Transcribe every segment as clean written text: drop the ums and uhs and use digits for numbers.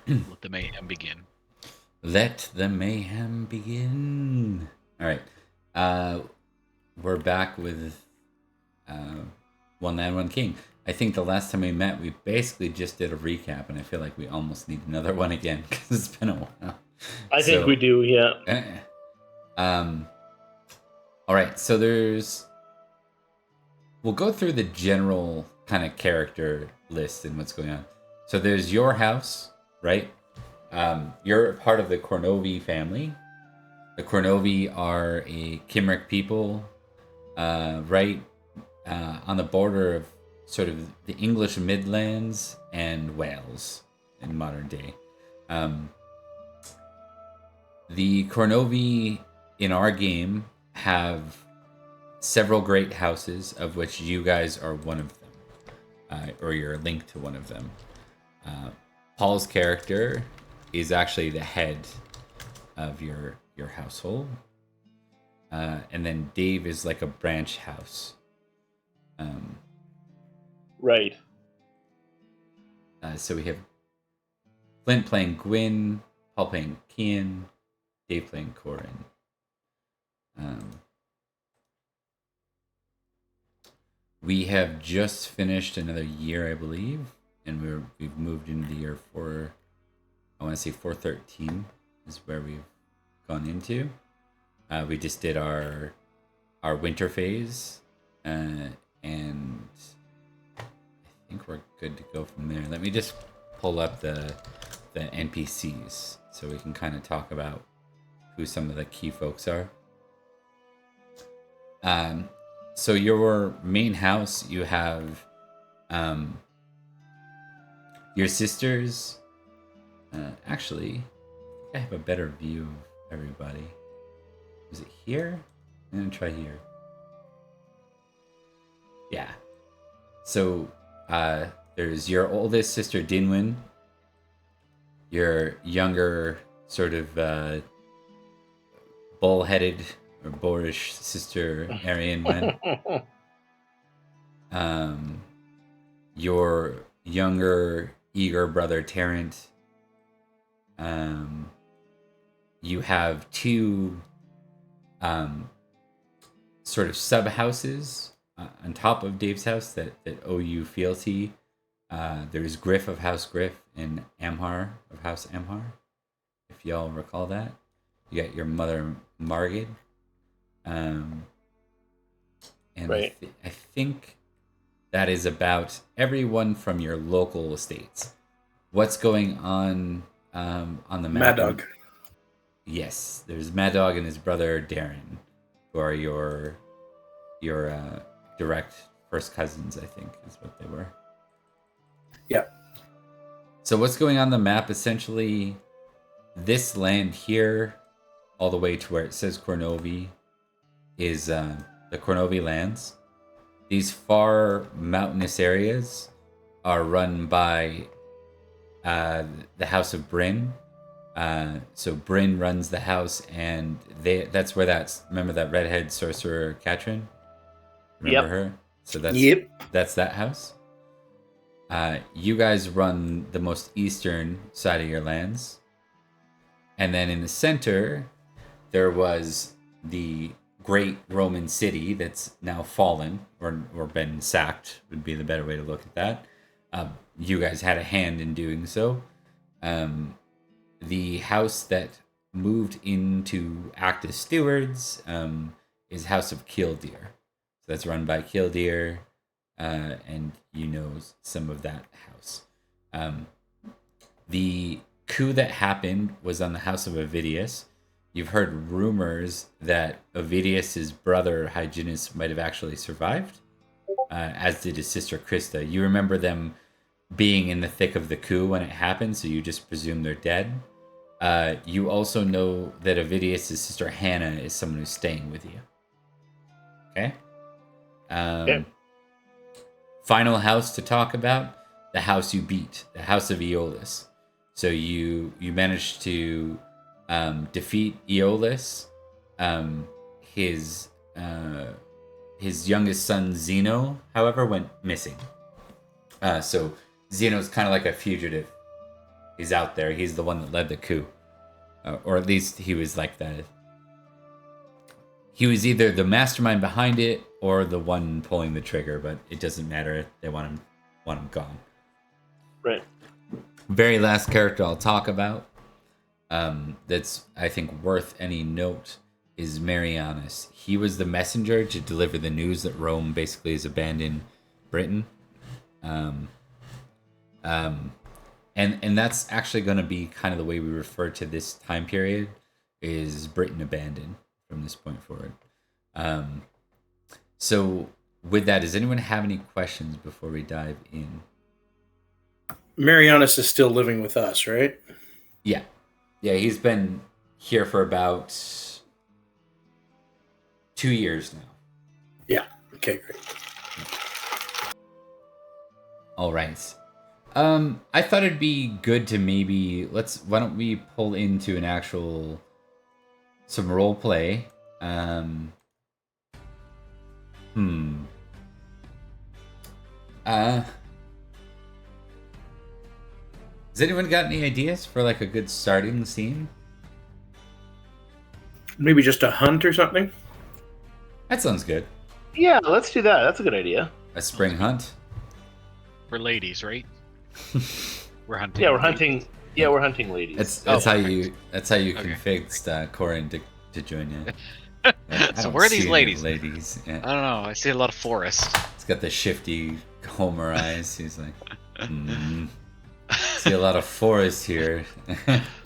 Let the mayhem begin. Let the mayhem begin. All right. Uh, we're back with uh, One Land, One King. I think the last time we met, we basically just did a recap, and I feel like we almost need another one again because it's been a while. I think we So, do, yeah. eh, um, all right. So we'll go through the general kind of character list and what's going on. So there's your house, right? You're part of the Cornovii family. The Cornovii are a Cymric people, right on the border of sort of the English Midlands and Wales in modern day. Um, the Cornovii in our game have several great houses, of which you guys are one of them, or you're linked to one of them. Uh, Paul's character is actually the head of your household, and then Dave is like a branch house. Um, Right. so we have Flint playing Gwyn, Paul playing Kian, Dave playing Corin. Um, we have just finished another year, I believe, and we've moved into the year four. I want to say 413 is where we've gone into. We just did our winter phase, and I think we're good to go from there. Let me just pull up the NPCs so we can kind of talk about who some of the key folks are. So your main house, you have your sisters. Actually, I have a better view of everybody. Is it here? I'm gonna try here. Yeah. So there's your oldest sister Dinwyn, your younger sort of bull-headed or boorish sister Arian Wen, your younger eager brother Tarrant. You have two sort of sub houses on top of Dave's house that owe you fealty. There's Griff of House Griff and Amhar of House Amhar, if y'all recall that. You got your mother Margid. And Right. I think that is about everyone from your local estates. What's going on the Mad map? Dog. Yes, there's Mad Dog and his brother Darren, who are your direct first cousins. I think is what they were. Yeah. So what's going on the map? Essentially, this land here, all the way to where it says Cornovii, is the Cornovii lands. These far mountainous areas are run by the House of Bryn. So Bryn runs the house, and that's where remember that redhead sorcerer Katrin? Remember Yep. her? So Yep. that's that house. You guys run the most eastern side of your lands, and then in the center, there was the great Roman city that's now fallen or been sacked would be the better way to look at that. You guys had a hand in doing so. The house that moved into act as stewards is House of Killdeer. So that's run by Killdeer, and you know some of that house. The coup that happened was on the House of Avidius. You've heard rumors that Ovidius's brother Hyginus might have actually survived, as did his sister Krista. You remember them being in the thick of the coup when it happened, so you just presume they're dead. You also know that Ovidius's sister Hannah is someone who's staying with you. Okay? Yep. Final house to talk about, the house you beat, the House of Aeolus. So you managed to defeat Aeolus. His youngest son Zeno, however, went missing. So Zeno's kind of like a fugitive. He's out there. He's the one that led the coup, or at least he was like the. He was either the mastermind behind it or the one pulling the trigger, but it doesn't matter. They want him gone. Right. Very last character I'll talk about. That's I think worth any note is Marianus. He was the messenger to deliver the news that Rome basically has abandoned Britain. And that's actually going to be kind of the way we refer to this time period is Britain abandoned from this point forward. So with that, does anyone have any questions before we dive in? Marianus is still living with us, right? Yeah. Yeah, he's been here for about 2 years now. Yeah. Okay, great. All right. I thought it'd be good to maybe why don't we pull into an actual some role play. Has anyone got any ideas for like a good starting scene? Maybe just a hunt or something? That sounds good. Yeah, let's do that. That's a good idea. A spring hunt. We're ladies, right? We're hunting. Yeah, we're hunting. Yeah, we're hunting ladies. That's how perfect. you Okay. convinced Corin to join you. So where are these ladies? Ladies. Yeah. I don't know. I see a lot of forest. He's got the shifty Homer eyes. He's like, see a lot of forest here.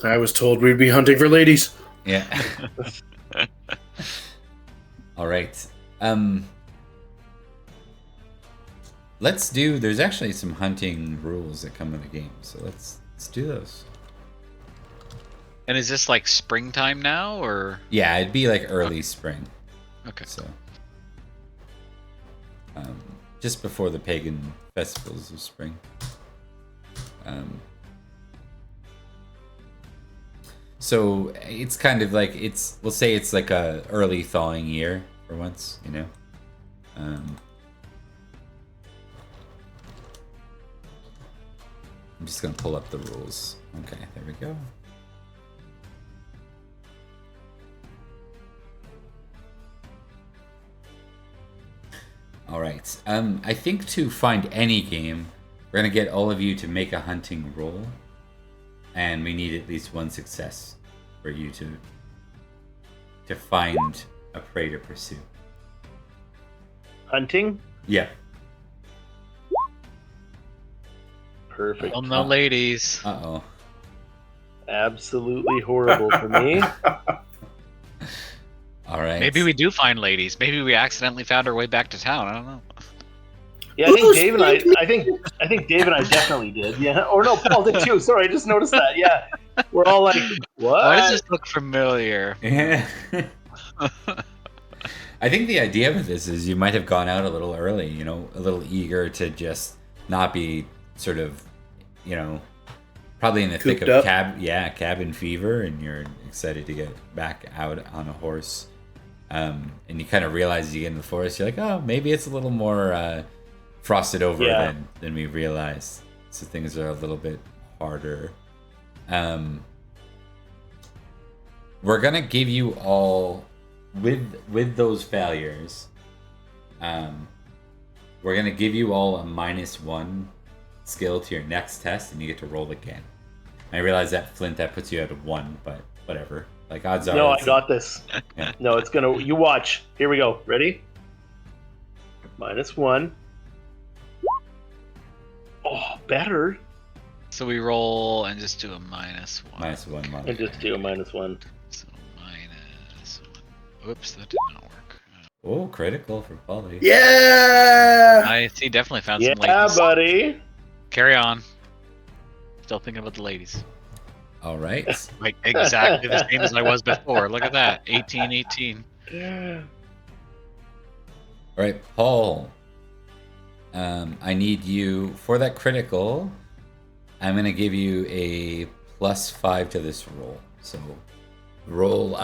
I was told we'd be hunting for ladies. Yeah. All right. There's actually some hunting rules that come with the game, so let's do those. And is this like springtime now, or? Yeah, it'd be like early spring. Okay. So, just before the pagan festivals of spring. So it's kind of like we'll say it's like a early thawing year for once, you know. I'm just gonna pull up the rules. Okay, there we go. All right. I think to find any game, we're gonna get all of you to make a hunting roll, and we need at least one success for you to find a prey to pursue. Hunting? Yeah. Perfect. Well, no ladies. Uh-oh. Absolutely horrible for me. All right. Maybe we do find ladies. Maybe we accidentally found our way back to town. I don't know. Yeah, I think Dave and I think Dave and I definitely did. Yeah. Or no, Paul did too. Sorry, I just noticed that. Yeah. We're all like, what? Why does this look familiar? Yeah. I think the idea with this is you might have gone out a little early, you know, a little eager to just not be sort of, you know, probably in the thick Cooped of up. cabin fever, and you're excited to get back out on a horse. And you kind of realize as you get in the forest, you're like, oh, maybe it's a little more frosted over than we realized. So things are a little bit harder. We're gonna give you all with those failures. We're gonna give you all a -1 skill to your next test, and you get to roll again. I realize that Flint, that puts you at a 1, but whatever. Like odds are. No, I got this. Yeah. No, it's gonna. You watch. Here we go. Ready? -1. Oh, better. So we roll and just do a -1. -1 And just do a -1. So -1. Oops, that did not work. Oh, critical for Polly. Yeah! I see. Definitely found Yeah, some ladies. buddy. Carry on. Still thinking about the ladies. All right. Like exactly the same as I was before. Look at that. 18. All right, Paul. I need you for that critical. I'm gonna give you a +5 to this roll. So roll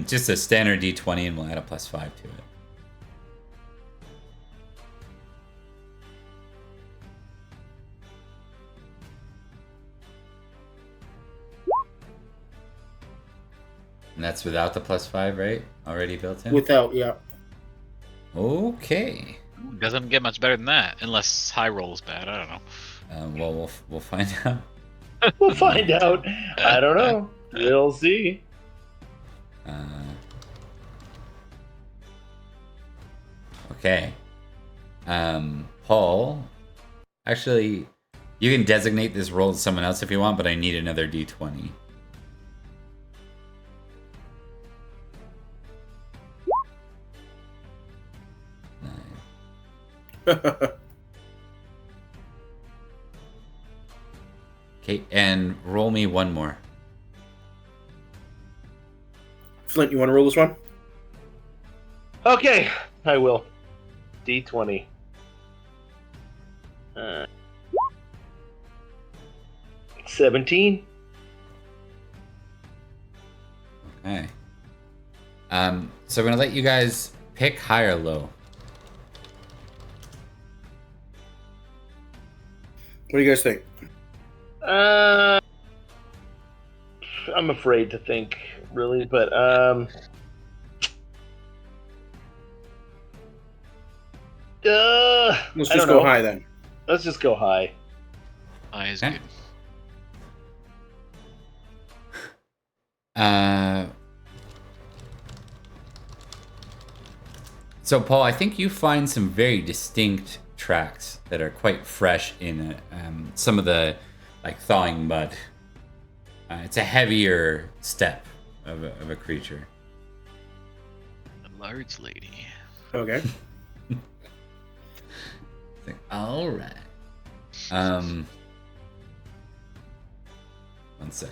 just a standard D20, and we'll add a +5 to it. And that's without the +5, right? Already built in? Without, yeah. Okay. Doesn't get much better than that, unless high roll is bad. I don't know. Well, we'll find out. We'll find out. I don't know. We'll see. Okay. Paul, actually, you can designate this roll to someone else if you want, but I need another d20. Okay, and roll me one more. Flint, you want to roll this one? Okay, I will. D20. 17. Okay. So I'm gonna let you guys pick high or low. What do you guys think? I'm afraid to think, really, but Let's I just don't go know. high then. Let's just go high. High is Okay. good. So Paul, I think you find some very distinct tracks that are quite fresh in some of the like thawing mud. It's a heavier step of a creature. A large lady. Okay. It's like, all right. One sec.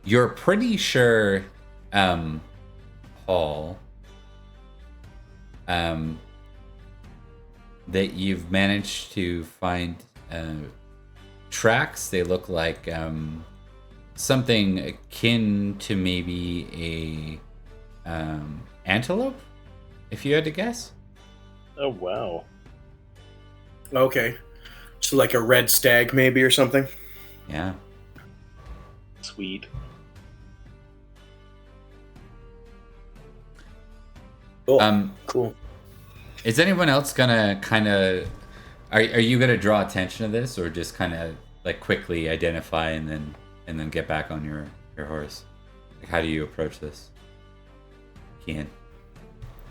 You're pretty sure, Paul, that you've managed to find tracks. They look like something akin to maybe a antelope, if you had to guess. Oh, wow. Okay. So like a red stag maybe or something? Yeah. Sweet. Cool. Cool. Is anyone else gonna kind of? Are you gonna draw attention to this, or just kind of like quickly identify and then get back on your horse? Like, how do you approach this, Kian?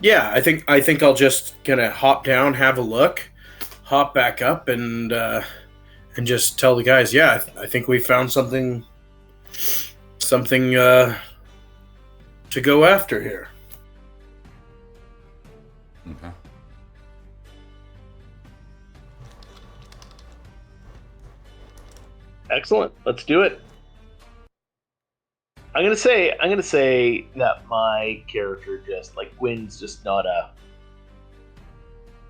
Yeah, I think I'll just gonna hop down, have a look, hop back up, and just tell the guys, yeah, I think we found something to go after here. Okay. Excellent. Let's do it. I'm gonna say that my character just like Gwyn's just not a.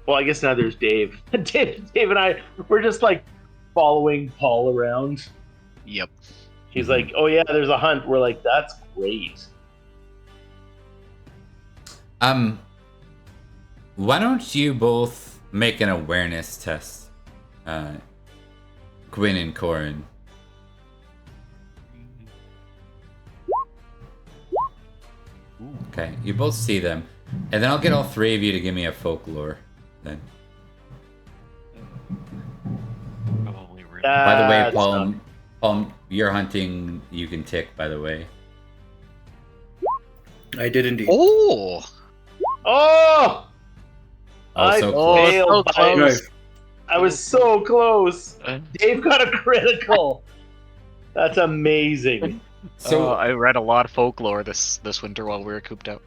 Well, I guess neither is Dave. Dave and I, we're just like following Paul around. Yep. He's like, "Oh yeah, there's a hunt." We're like, "That's great." Why don't you both make an awareness test, Gwyn and Corin? Okay, you both see them, and then I'll get all three of you to give me a folklore. Then, Probably really. by the way, That's not- Paul, you're hunting. You can tick. By the way. I did indeed. Oh! Oh! I Also close. failed so by- close. I was so close. Uh, Dave got a critical. That's amazing. So I read a lot of folklore this winter while we were cooped up.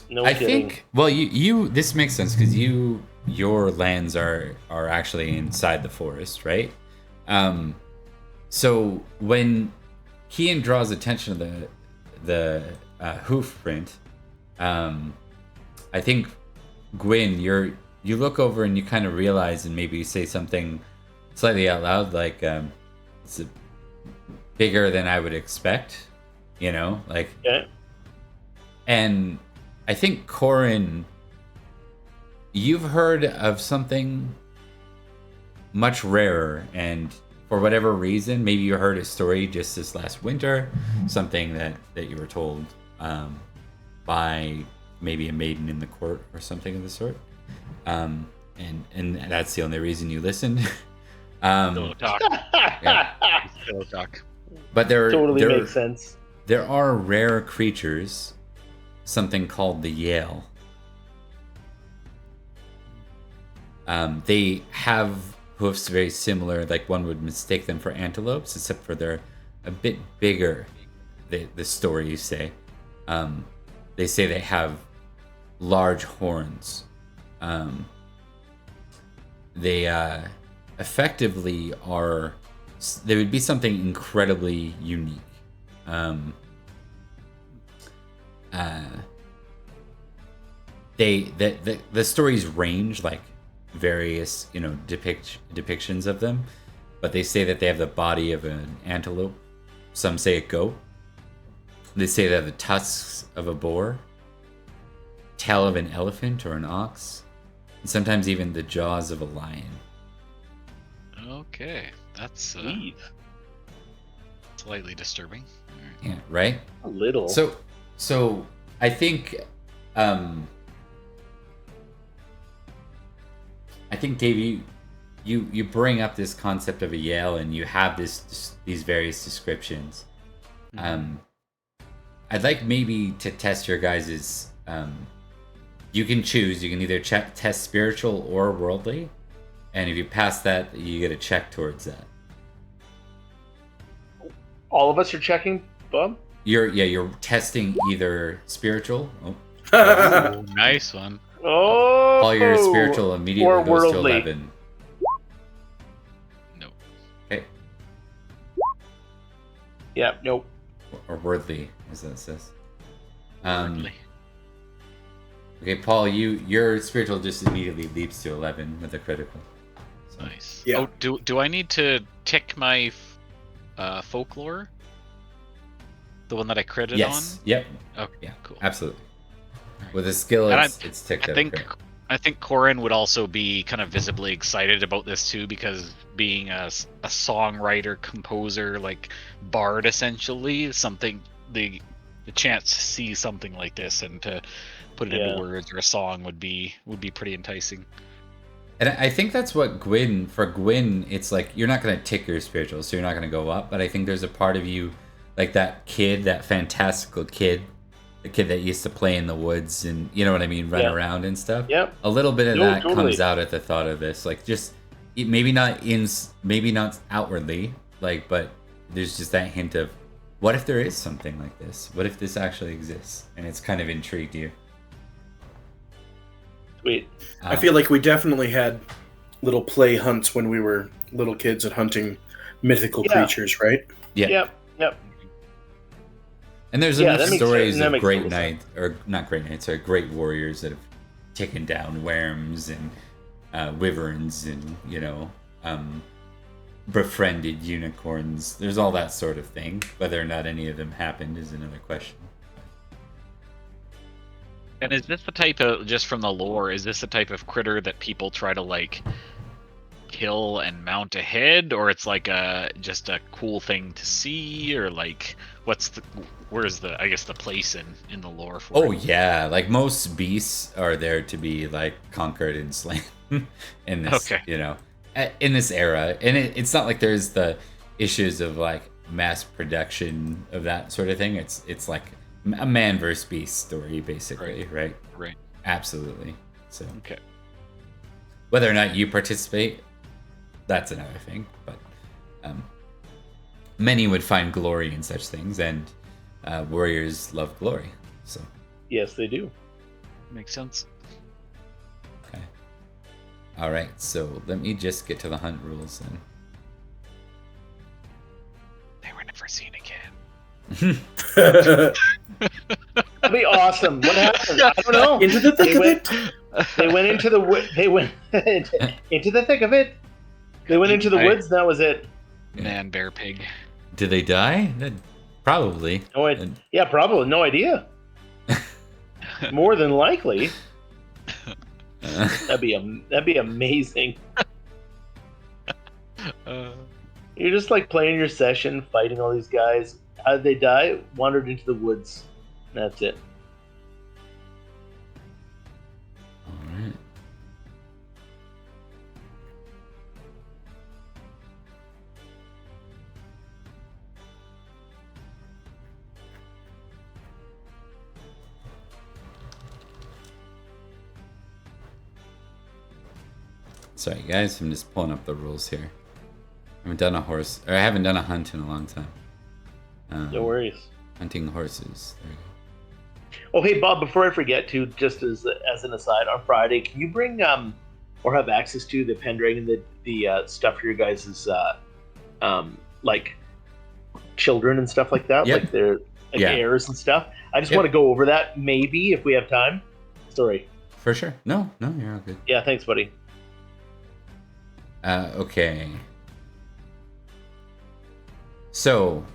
No I kidding. think, well, you this makes sense because your lands are actually inside the forest, right? So when Kian draws attention to the hoof print, I think Gwyn, you look over and you kind of realize, and maybe you say something slightly out loud, like it's bigger than I would expect, like. Okay. And I think Corin, you've heard of something much rarer, and for whatever reason, maybe you heard a story just this last winter, something that you were told by maybe a maiden in the court or something of the sort, and that's the only reason you listened. Pillow talk. Yeah. Pillow talk. But there makes sense. There are rare creatures, something called the Yale. They have hoofs very similar, like one would mistake them for antelopes, except for they're a bit bigger. The story you say. They say they have large horns. They effectively are. They would be something incredibly unique. The stories range, like various depictions of them, but they say that they have the body of an antelope. Some say a goat. They say they have the tusks of a boar, tail of an elephant or an ox, and sometimes even the jaws of a lion. Okay, that's slightly disturbing. Yeah, right? A little. So I think Dave, you bring up this concept of a Yale, and you have these various descriptions. I'd like maybe to test your guys's. You can choose. You can either test spiritual or worldly, and if you pass that, you get a check towards that. All of us are checking, Bob? You're testing either spiritual. Oh, nice one. Oh, All your spiritual immediately or goes worldly. to 11. No. Okay. Yeah, nope. Or worldly, as that says. Worldly. Okay, Paul, your spiritual just immediately leaps to 11 with a critical. So. Nice. Yeah. Oh, do I need to tick my folklore? The one that I critted Yes. on? Yep. Okay. Yeah. Cool. Absolutely. With a skill, And it's ticked I out. think I think Corin would also be kind of visibly excited about this too, because being a songwriter, composer, like bard, essentially, something the chance to see something like this and to put it into words or a song would be pretty enticing. And I think that's what for Gwyn, it's like you're not going to tick your spiritual, so you're not going to go up. But I think there's a part of you, like that kid, that fantastical kid, the kid that used to play in the woods and, you know what I mean, run around and stuff. Yep. A little bit of that totally comes out at the thought of this. Like just, maybe not outwardly, like, but there's just that hint of, what if there is something like this? What if this actually exists? And it's kind of intrigued you. Sweet. I feel like we definitely had little play hunts when we were little kids at hunting mythical creatures, right? Yeah. Yep. And there's enough that makes stories sense. That of makes great total knights, or not great knights, or great warriors that have taken down worms and wyverns and, befriended unicorns. There's all that sort of thing. Whether or not any of them happened is another question. And is this the type of, just from the lore, is this the type of critter that people try to like kill and mount a head, or it's like just a cool thing to see, or like where's the I guess the place in the lore for Oh it? yeah, like most beasts are there to be like conquered and slain in this, in this era. And it's not like there's the issues of like mass production of that sort of thing. It's like a man versus beast story, basically, right? Right. Absolutely. So Okay. whether or not you participate, that's another thing. But many would find glory in such things, and warriors love glory. So Yes, they do. Makes sense. okay. All right. So let me just get to the hunt rules then. They were never seen again. That'd be awesome. What happened? I don't know. Into the thick of it. They went into the wood. They went into the thick of it. They went into the woods. And that was it. Man, bear, pig. Did they die? Probably. No, yeah, probably. No idea. More than likely. That'd be amazing. You're just like playing your session, fighting all these guys. How did they die? Wandered into the woods. That's it. All right. Sorry, guys. I'm just pulling up the rules here. I haven't done a hunt in a long time. No worries. Hunting horses. There you go. Oh, hey, Bob, before I forget to, just as an aside, on Friday, can you bring or have access to the Pendragon, the stuff for your guys' like children and stuff like that? Yep. Like their heirs and stuff? I just want to go over that, maybe, if we have time. Sorry. For sure. No, you're all good. Yeah, thanks, buddy. Okay. So,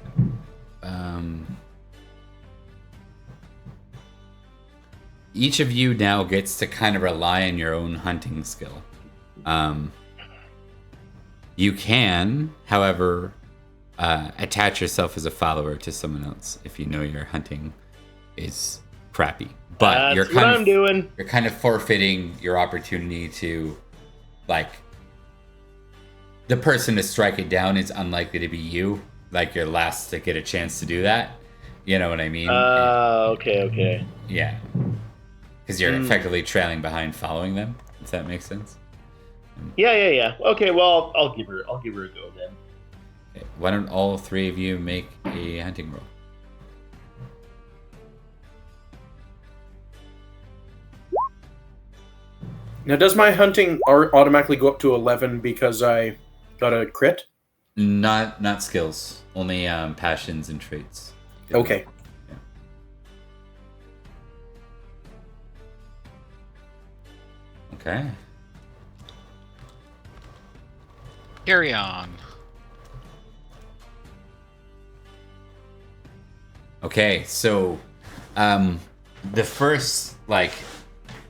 each of you now gets to kind of rely on your own hunting skill. You can, however, attach yourself as a follower to someone else if you know your hunting is crappy. But That's what I'm doing. You're kind of forfeiting your opportunity to, like, the person to strike it down is unlikely to be you. Like, you're last to get a chance to do that. You know what I mean? Okay. Yeah. Because you're effectively trailing behind following them, if that makes sense. Yeah. Okay, well, I'll give her a go then. Okay. Why don't all three of you make a hunting roll? Now, does my hunting automatically go up to 11 because I got a crit? Not skills, only passions and traits. Okay. Yeah. Okay. Carry on. Okay, so the first, like,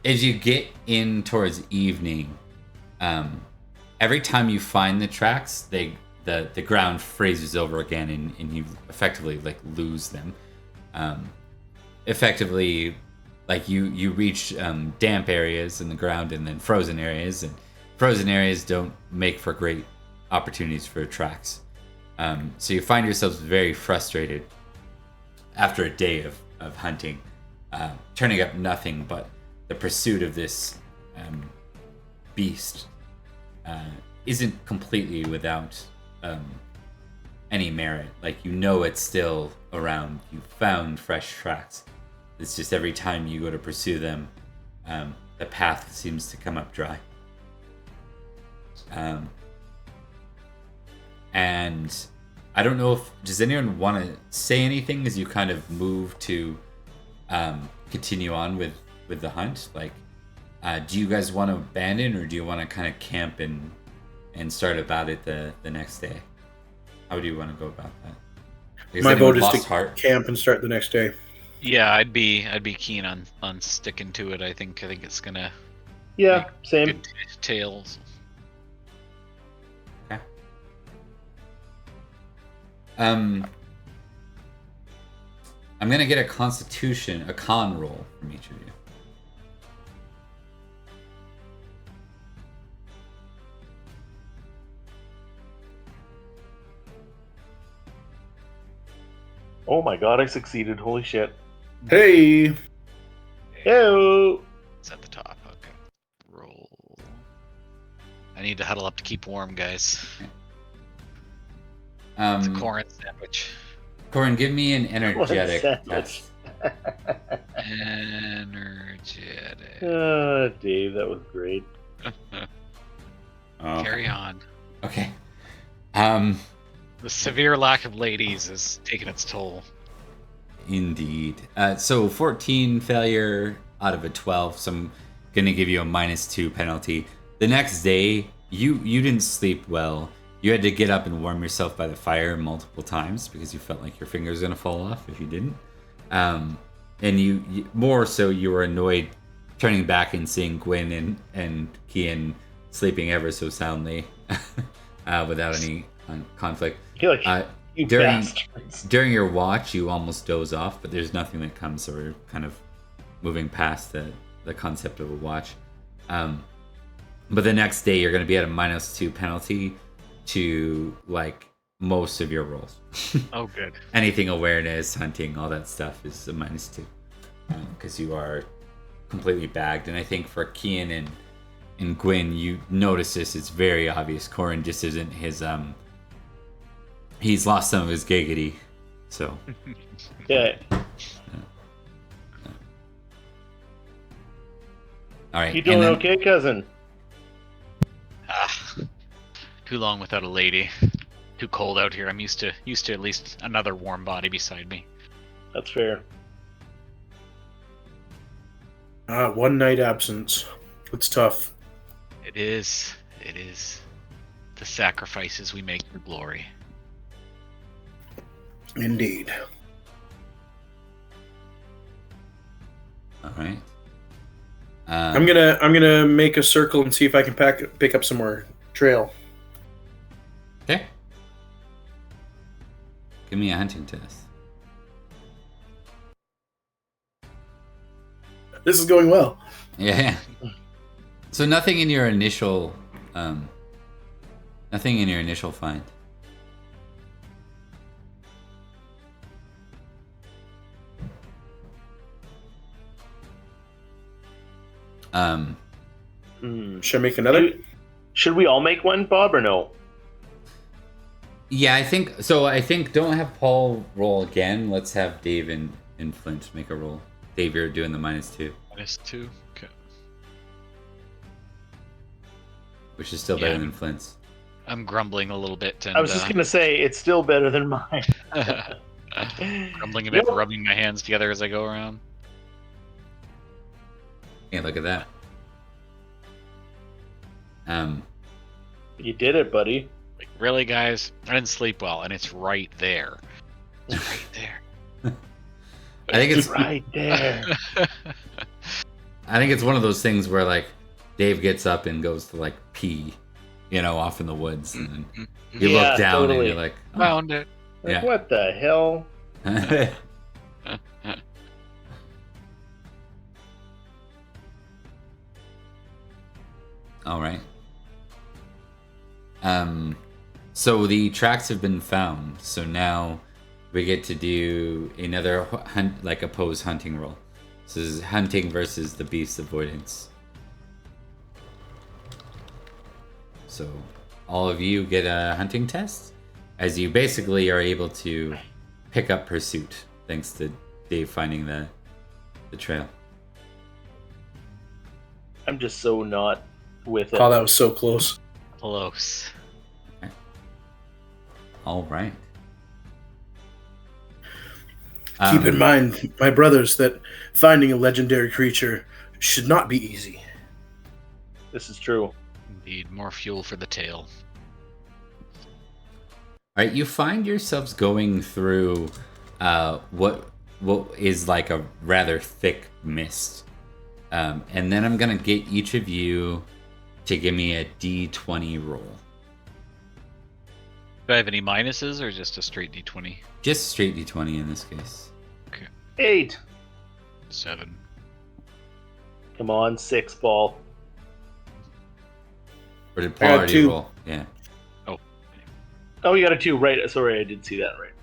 as you get in towards evening, every time you find the tracks, the ground freezes over again, and you effectively, like, lose them. Effectively, like, you reach damp areas in the ground and then frozen areas, and frozen areas don't make for great opportunities for tracks. So you find yourselves very frustrated after a day of hunting, turning up nothing but the pursuit of this beast isn't completely without any merit. Like, you know it's still around. You found fresh tracks. It's just every time you go to pursue them, the path seems to come up dry. And I don't know does anyone want to say anything as you kind of move to continue on with the hunt? Like, do you guys want to abandon, or do you want to kind of camp and start about it the next day? How do you want to go about that? Because my vote is to heart? Camp and start the next day. Yeah, I'd be keen on sticking to it. I think it's gonna Yeah, same. good tales. Okay. I'm gonna get a con roll from each of you. Oh my god, I succeeded. Holy shit. Hey! Ew. It's at the top. Okay. Roll. I need to huddle up to keep warm, guys. It's a Corin sandwich. Corin, give me an energetic test. Energetic. Dave, that was great. Carry on. Okay. The severe lack of ladies is taking its toll. Indeed. So 14 failure out of a 12. Some gonna give you a -2 penalty. The next day, you didn't sleep well. You had to get up and warm yourself by the fire multiple times because you felt like your fingers were gonna fall off if you didn't. And you more so you were annoyed turning back and seeing Gwyn and Kian sleeping ever so soundly without any conflict. You're like, you bastards. During your watch, you almost doze off, but there's nothing that comes, so we're kind of moving past the concept of a watch. But the next day, you're going to be at a -2 penalty to like most of your rolls. Oh, good. Anything awareness, hunting, all that stuff is a -2 because you are completely bagged. And I think for Kian and Gwyn, you notice this. It's very obvious. Corin just isn't his he's lost some of his giggity, so. Yeah. All right. You doing okay, cousin? Too long without a lady. Too cold out here. I'm used to at least another warm body beside me. That's fair. 1 night absence. It's tough. It is. It is. The sacrifices we make for glory. Indeed. All right. I'm gonna make a circle and see if I can pick up some more trail. Okay. Give me a hunting test. This is going well. Yeah. So nothing in your initial find. Should I make another? Should we all make one, Bob, or no? Yeah, I think so. I think don't have Paul roll again. Let's have Dave and Flint make a roll. Dave, you're doing the -2. -2. Okay. Which is still better than Flint's. I'm grumbling a little bit. And, I was just gonna say it's still better than mine. grumbling a bit, rubbing my hands together as I go around. Yeah, look at that. You did it, buddy. Like, really, guys? I didn't sleep well, and it's right there. It's right there. I think it's right there. I think it's one of those things where like Dave gets up and goes to like pee, off in the woods, and then you look down totally. and you're like, Found it. Like, Yeah. what the hell? All right. So the tracks have been found. So now we get to do another opposed hunting roll. So this is hunting versus the beast avoidance. So all of you get a hunting test, as you basically are able to pick up pursuit thanks to Dave finding the trail. I'm just so not with it. Oh, that was so close. Close. All right. Keep in mind, my brothers, that finding a legendary creature should not be easy. This is true. Indeed, more fuel for the tail. All right, you find yourselves going through what is like a rather thick mist, and then I'm gonna get each of you to give me a D20 roll. Do I have any minuses or just a straight D20? Just straight D20 in this case. Okay. 8. 7. Come on, 6 ball. Or did I Paul got already 2. roll? Yeah. Oh, you got a 2, right? Sorry, I did see that right.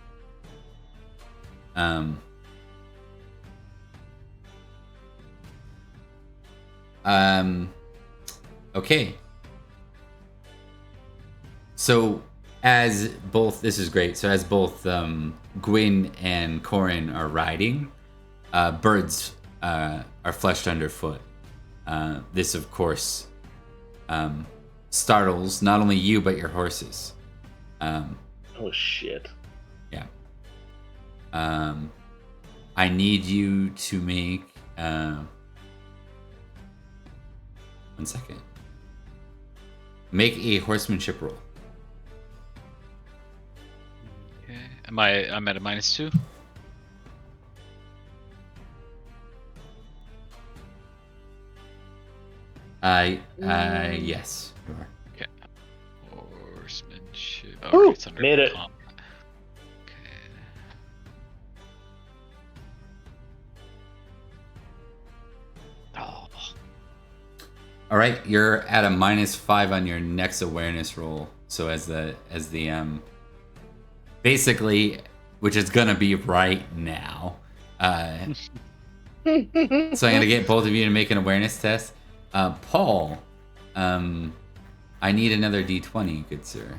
Okay. So as both, this is great. So as both Gwyn and Corin are riding, birds are fleshed underfoot. This, of course, startles not only you but your horses. Oh shit. Yeah. I need you to make 1 second. Make a horsemanship roll. Okay. I'm at a -2. Yes, you are. Okay. Horsemanship. Woo, Okay, it's under made it. combat. Okay. Oh. All right, you're at a -5 on your next awareness roll. So as the basically, which is gonna be right now. So I'm gonna get both of you to make an awareness test. Paul, I need another D20, good sir.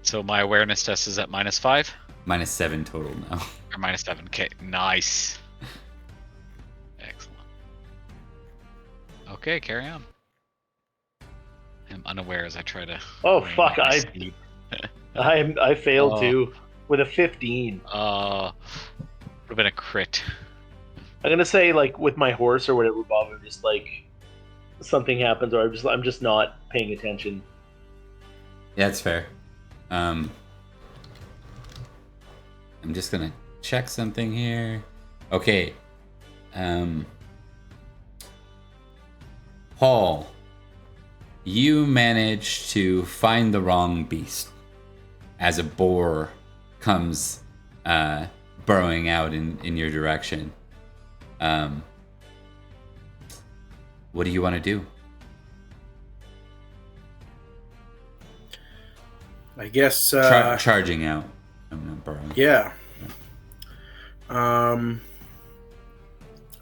So my awareness test is at -5 -7 total now. or -7. Okay, nice. Excellent. Okay, carry on. I'm unaware as I try to. Oh rein fuck! in my I speed. I failed Oh. too with a 15. Would have been a crit. I'm gonna say like with my horse or whatever, Bob. I'm just like something happens, or I'm just not paying attention. Yeah, that's fair. I'm just gonna check something here. Okay. Paul, you managed to find the wrong beast as a boar comes burrowing out in your direction. What do you want to do? I guess. Charging out. I'm not burrowing. Yeah. I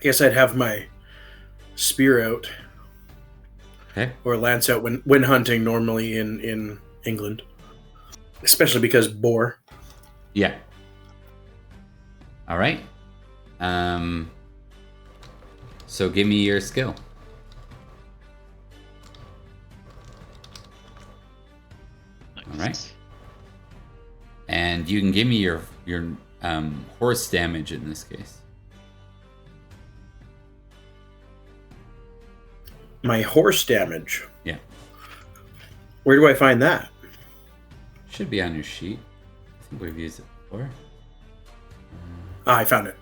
guess I'd have my spear out. Okay. Or lance out when hunting normally in England. Especially because boar. Yeah. All right. So give me your skill. All right. And you can give me your horse damage in this case. My horse damage. Yeah. Where do I find that? Should be on your sheet. I think we've used it before. Ah, I found it.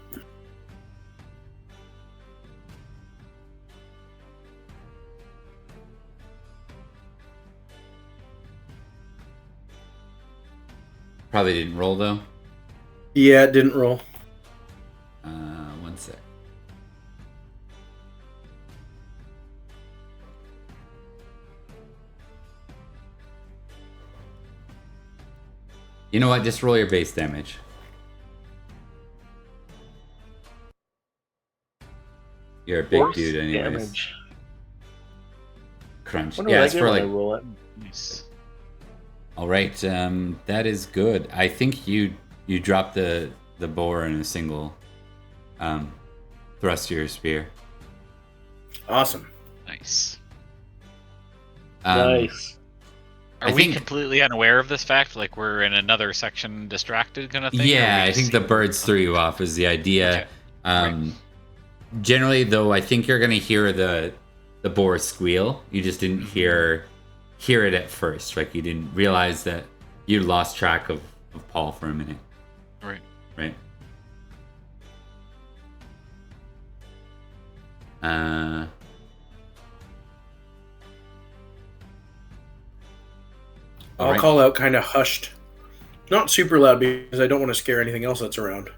Probably didn't roll though. Yeah, it didn't roll. 1 sec. You know what? Just roll your base damage. You're a big Horse dude, anyways. damage. Crunch. Wonder Yeah, what I it's get for when I like. roll it. Nice. All right, that is good. I think you dropped the boar in a single thrust of your spear. Awesome. Nice. Nice. Are I we think- completely unaware of this fact? Like we're in another section, distracted, kind of thing? Or Yeah, we I just think see- the birds threw you off is the idea. Okay. Generally, though, I think you're gonna hear the boar squeal. You just didn't hear it at first. Like you didn't realize that you lost track of Paul for a minute. Right. Right. I'll Alright. call out kind of hushed. Not super loud because I don't want to scare anything else that's around.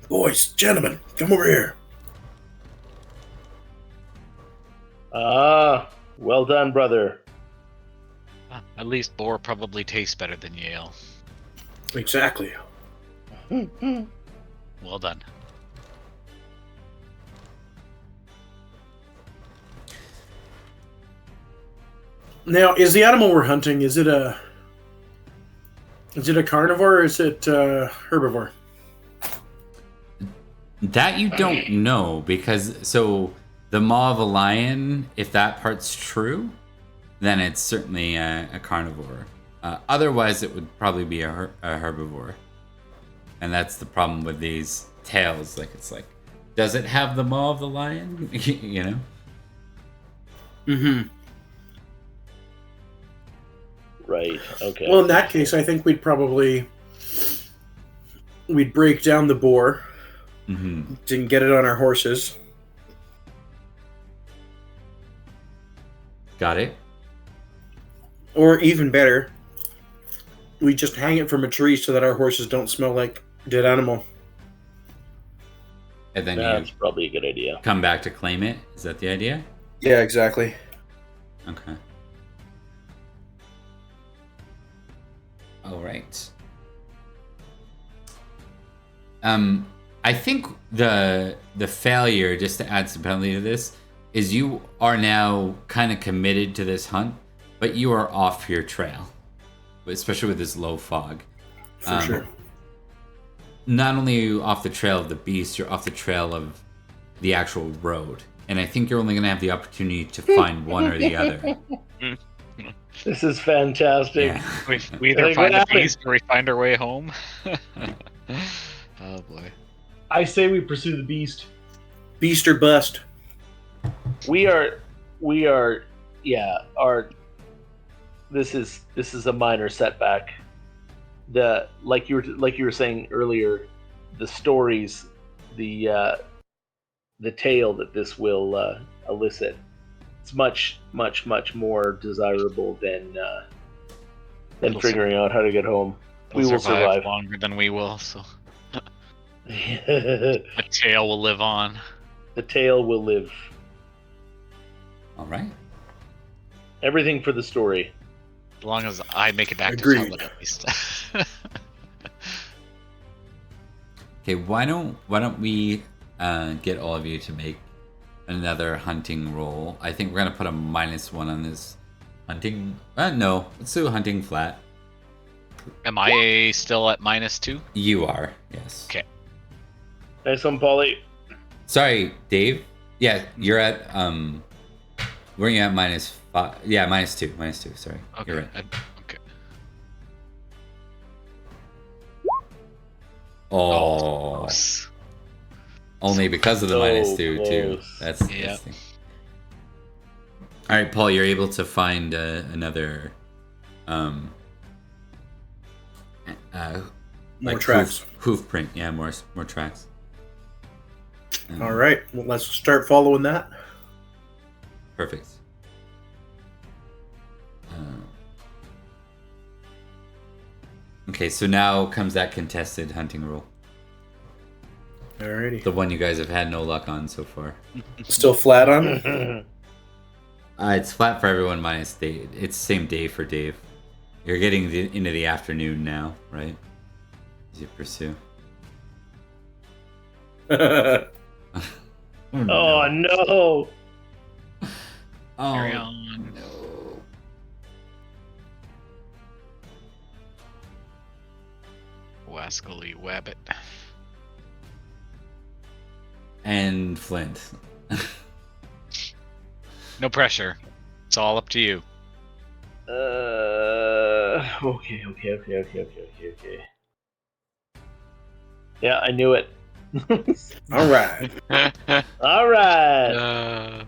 Boys, gentlemen, come over here. Ah, well done, brother. At least boar probably tastes better than Yale. Exactly. Well done. Now, is the animal we're hunting, is it a carnivore or is it herbivore? That you don't know because so the maw of a lion, if that part's true, then it's certainly a carnivore. Otherwise, it would probably be a herbivore, and that's the problem with these tales. Like it's like, does it have the maw of the lion? You know. Mm-hmm. Right. Okay. Well, in that case, I think we'd break down the boar Mm-hmm. and get it on our horses. Got it. Or even better, we just hang it from a tree so that our horses don't smell like dead animal. And then That's you probably a good idea. come back to claim it. Is that the idea? Yeah, exactly. Okay. All right. I think the failure, just to add some penalty to this, is you are now kind of committed to this hunt, but you are off your trail, especially with this low fog. For sure. Not only are you off the trail of the beast, you're off the trail of the actual road. And I think you're only going to have the opportunity to find one or the other. This is fantastic. Yeah. We either Like, find what the happened? beast or we find our way home. Oh boy. I say we pursue the beast. Beast or bust. We are, yeah. This is a minor setback. Like you were saying earlier, the stories, the tale that this will elicit, it's much more desirable than It'll figuring out how to get home. We It'll will survive. longer than we will, so The the tail will live on. tale will live. All right. Everything for the story. As long as I make it back Agreed. to town, at least. Okay, why don't we get all of you to make another hunting roll? I think we're gonna put a -1 on this hunting. No, let's do a hunting flat. Am I still at -2? You are, yes. Okay. Nice one, Polly. Sorry, Dave. Yeah, you're at weren't you at -5? Yeah, -2. -2. Sorry. Okay. You're right. Okay. Oh, Close. only because of the So -2 too. close. That's Yeah. the thing. All right, Paul, you're able to find another More tracks. hoof print. Yeah, more tracks. All right. Well, let's start following that. Perfect. Okay, so now comes that contested hunting roll. Alrighty. The one you guys have had no luck on so far. Still flat on? It's flat for everyone minus Dave. It's same day for Dave. You're getting into the afternoon now, right? As you pursue. Oh no! Oh, Carry on. no. Wascally Wabbit. And Flint. No pressure. It's all up to you. Okay. Yeah, I knew it. All right. All right.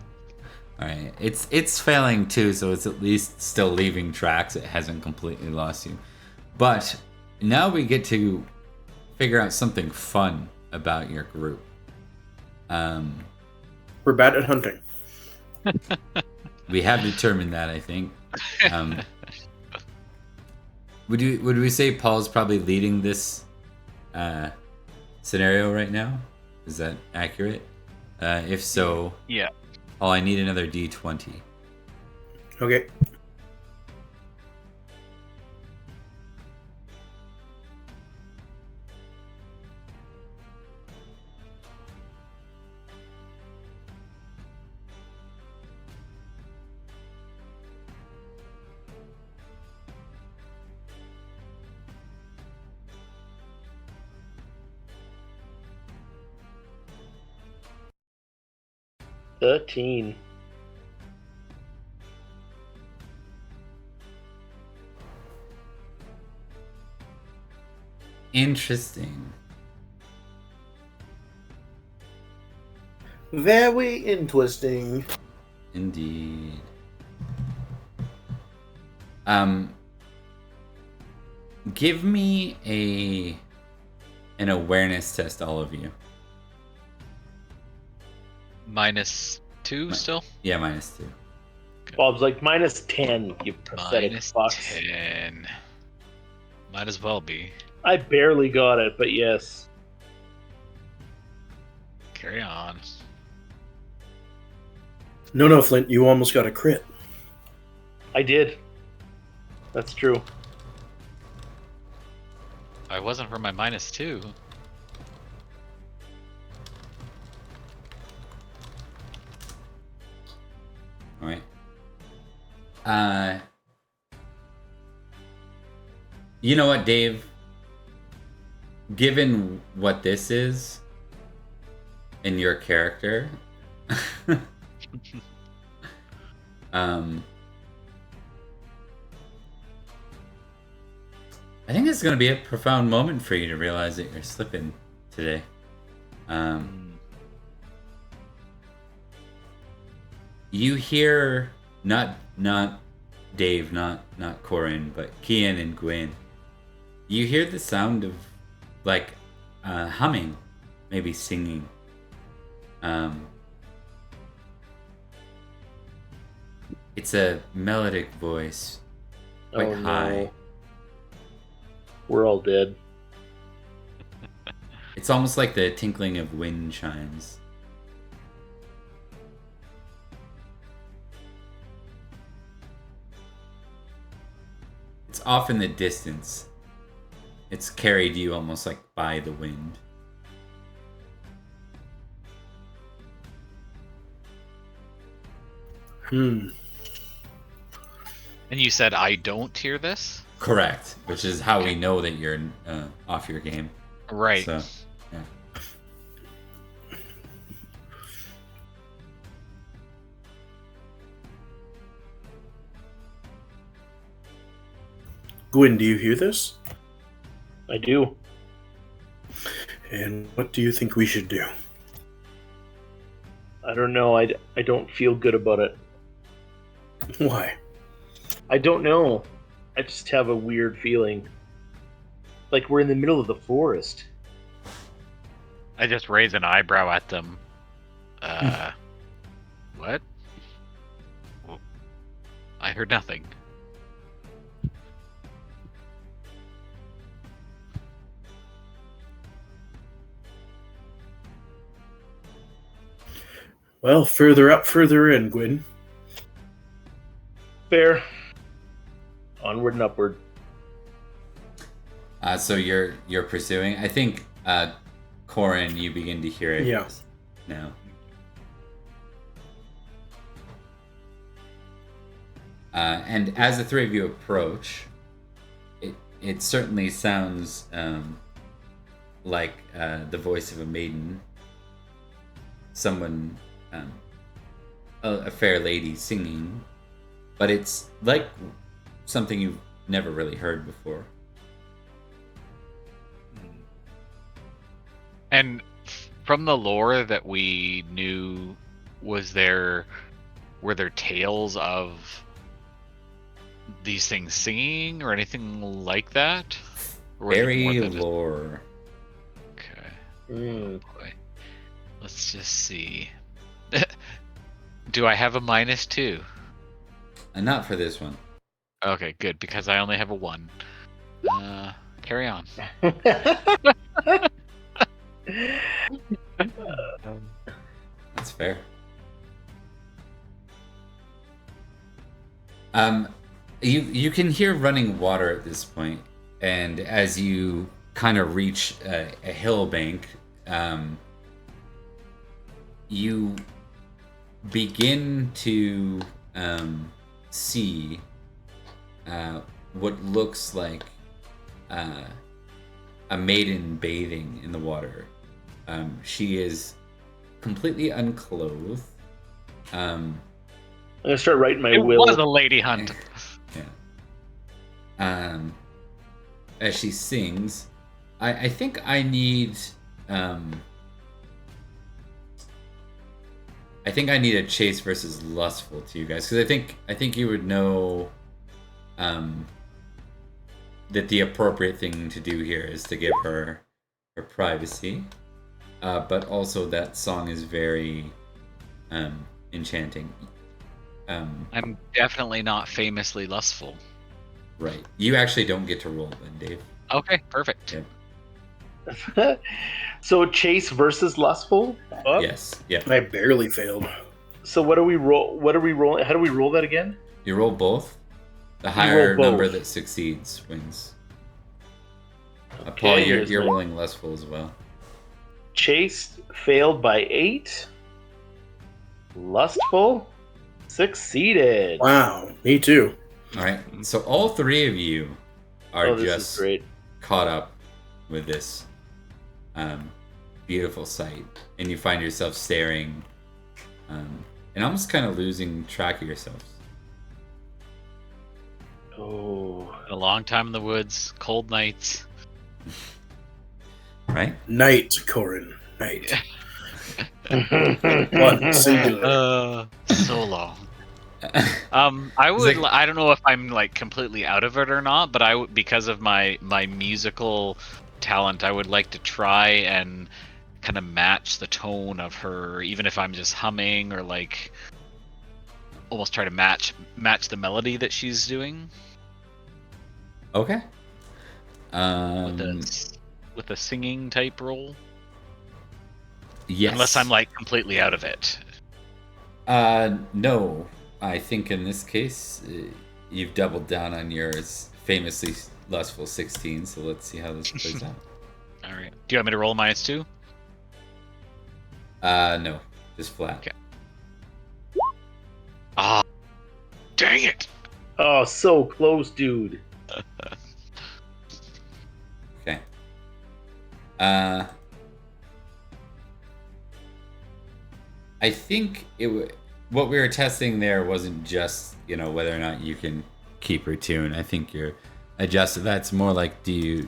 All right, it's failing too, so it's at least still leaving tracks. It hasn't completely lost you. But now we get to figure out something fun about your group. We're bad at hunting. We have determined that, I think. Would we say Paul's probably leading this scenario right now? Is that accurate? If so, Yeah. oh, I need another D20. Okay. $13. Interesting. Very interesting. Indeed. Give me an awareness test, all of you. -2 still? Yeah, -2. Bob's like -10. You pathetic fucks. -10. Might as well be. I barely got it, but yes. Carry on. No, Flint, you almost got a crit. I did. That's true. I wasn't for my -2. All right. You know what, Dave? Given what this is in your character, I think it's going to be a profound moment for you to realize that you're slipping today. You hear not Dave, not Corin, but Kian and Gwyn. You hear the sound of like humming, maybe singing. It's a melodic voice, quite high. No. We're all dead. It's almost like the tinkling of wind chimes. It's off in the distance. It's carried you almost like by the wind. And you said I don't hear this? Correct, which is how we know that you're off your game. Right. So, yeah. Gwyn, do you hear this? I do. And what do you think we should do? I don't know. I don't feel good about it. Why? I don't know. I just have a weird feeling. Like we're in the middle of the forest. I just raise an eyebrow at them. What? I heard nothing. Well, further up, further in, Gwyn. Fair. Onward and upward. So you're pursuing. I think Corin, you begin to hear it now. And as the three of you approach, it certainly sounds like the voice of a maiden, someone, a fair lady singing, but it's like something you've never really heard before. And from the lore that we knew, were there tales of these things singing or anything like that? Or was it more Very than just- lore. Okay. Mm. Boy. Let's just see. Do I have a -2? And not for this one. Okay, good, because I only have a 1. Carry on. That's fair. You can hear running water at this point, and as you kind of reach a hill bank, you begin to see what looks like a maiden bathing in the water. She is completely unclothed. I'm gonna start writing my It will. was a lady hunt. Yeah. As she sings, I think I need I think I need a chase versus lustful to you guys, because I think you would know that the appropriate thing to do here is to give her privacy, but also that song is very enchanting. I'm definitely not famously lustful. Right. You actually don't get to roll then, Dave. Okay, perfect. Yeah. So chase versus lustful. Bob? Yes. Yeah. I barely failed. So what do we roll? What are we rolling? How do we roll that again? You roll both. The You higher roll both. number that succeeds wins. Paul, Okay, you're here's my- rolling lustful as well. Chase failed by 8. Lustful succeeded. Wow, me too. All right. So all three of you are Oh, this is just great. caught up with this beautiful sight, and you find yourself staring and almost kind of losing track of yourselves. Oh, A long time in the woods, cold nights. Right? Night, Corin. Night. One singular. So long. I would. like- I don't know if I'm like completely out of it or not, but I would, because of my musical talent, I would like to try and kind of match the tone of her, even if I'm just humming or like almost try to match the melody that she's doing Okay. with the singing type role. Yes. Unless I'm like completely out of it. No. I think in this case, you've doubled down on yours famously lustful 16, so let's see how this plays out. All right. Do you want me to roll -2? No. Just flat. Okay. Ah, dang it! oh, so close, dude. Okay. I think what we were testing there wasn't just, whether or not you can keep her tune. I think you're adjusted. That's more like, do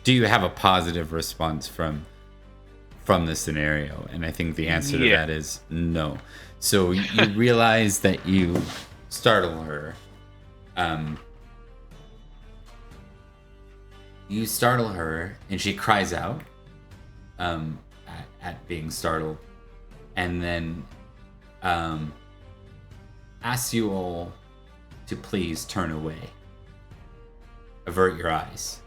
you have a positive response from the scenario? And I think the answer to that is no. So you realize that you startle her. You startle her, and she cries out at being startled, and then asks you all to please turn away. Avert your eyes.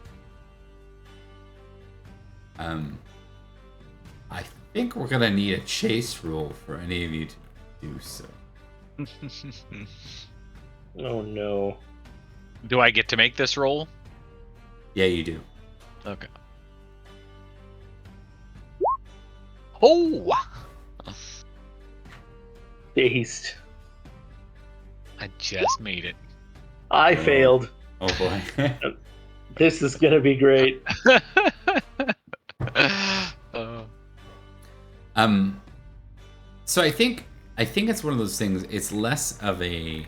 I think we're gonna need a chase roll for any of you to do so. Oh no. Do I get to make this roll? Yeah, you do. Okay. Oh! Dazed. I just made it. I failed. Oh boy. This is gonna be great. So I think it's one of those things. It's less of a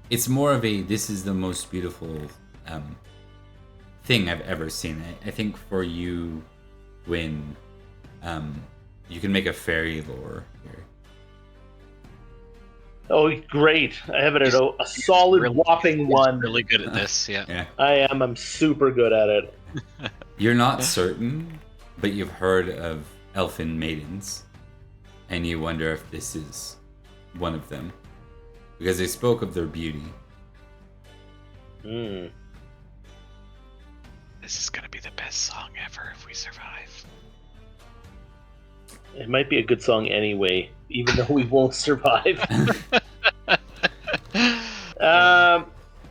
it's more of a, this is the most beautiful thing I've ever seen. I think for you, when you can make a fairy lore here. Oh, great. I have it at a solid really- whopping 1. Really good at this, yeah. Yeah. I am. I'm super good at it. You're not certain, but you've heard of elfin maidens, and you wonder if this is one of them, because they spoke of their beauty. Mm. This is gonna be the best song ever if we survive. It might be a good song anyway, even though we won't survive.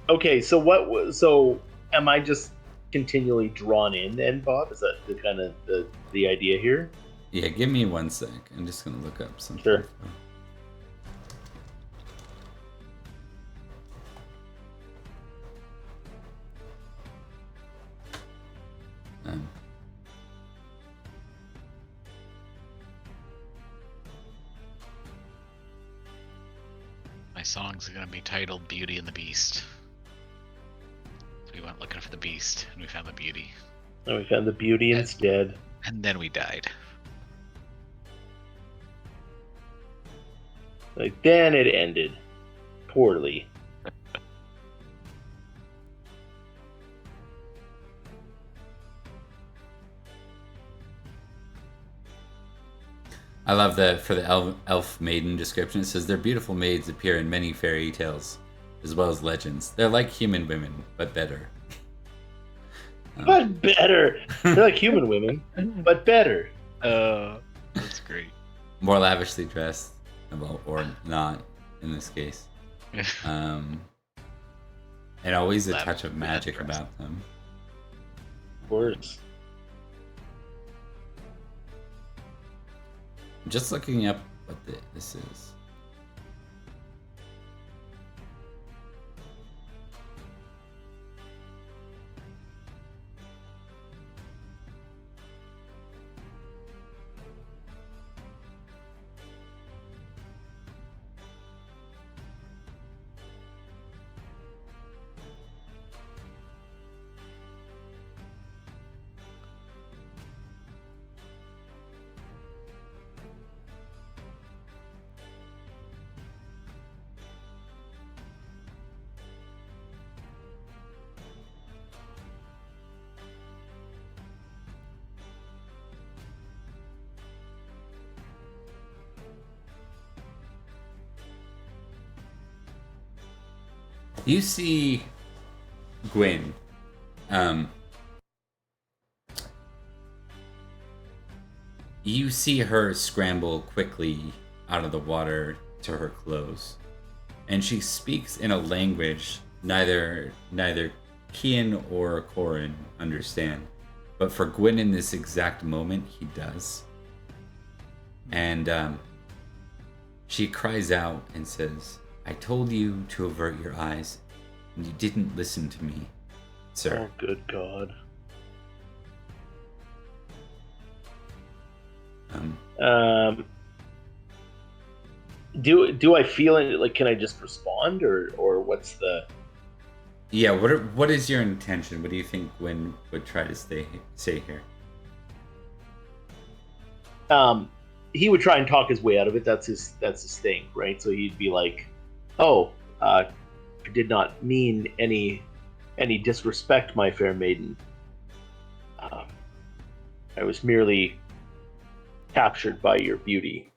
Okay, so am I just continually drawn in then, Bob? Is that the kind of the idea here? Yeah, give me 1 sec. I'm just gonna look up something. Sure. My song's gonna be titled Beauty and the Beast. So we went looking for the beast, and we found the beauty. And we found the beauty instead. And then we died. Like, then it ended poorly. I love that for the elf maiden description. It says their beautiful maids appear in many fairy tales, as well as legends. They're like human women, but better. But better. They're like human women, but better. That's great. More lavishly dressed, well, or not in this case. And always a touch of magic about them. Of course. I'm just looking up what this is. You see Gwyn. You see her scramble quickly out of the water to her clothes. And she speaks in a language neither Kian or Corin understand. But for Gwyn in this exact moment, he does. And she cries out and says, I told you to avert your eyes, and you didn't listen to me, sir. Oh, good God. Do I feel it? Like, can I just respond, or what's the? Yeah. What is your intention? What do you think Gwyn would try to say here? He would try and talk his way out of it. That's his thing, right? So he'd be like, "Oh, I did not mean any disrespect, my fair maiden. I was merely captured by your beauty."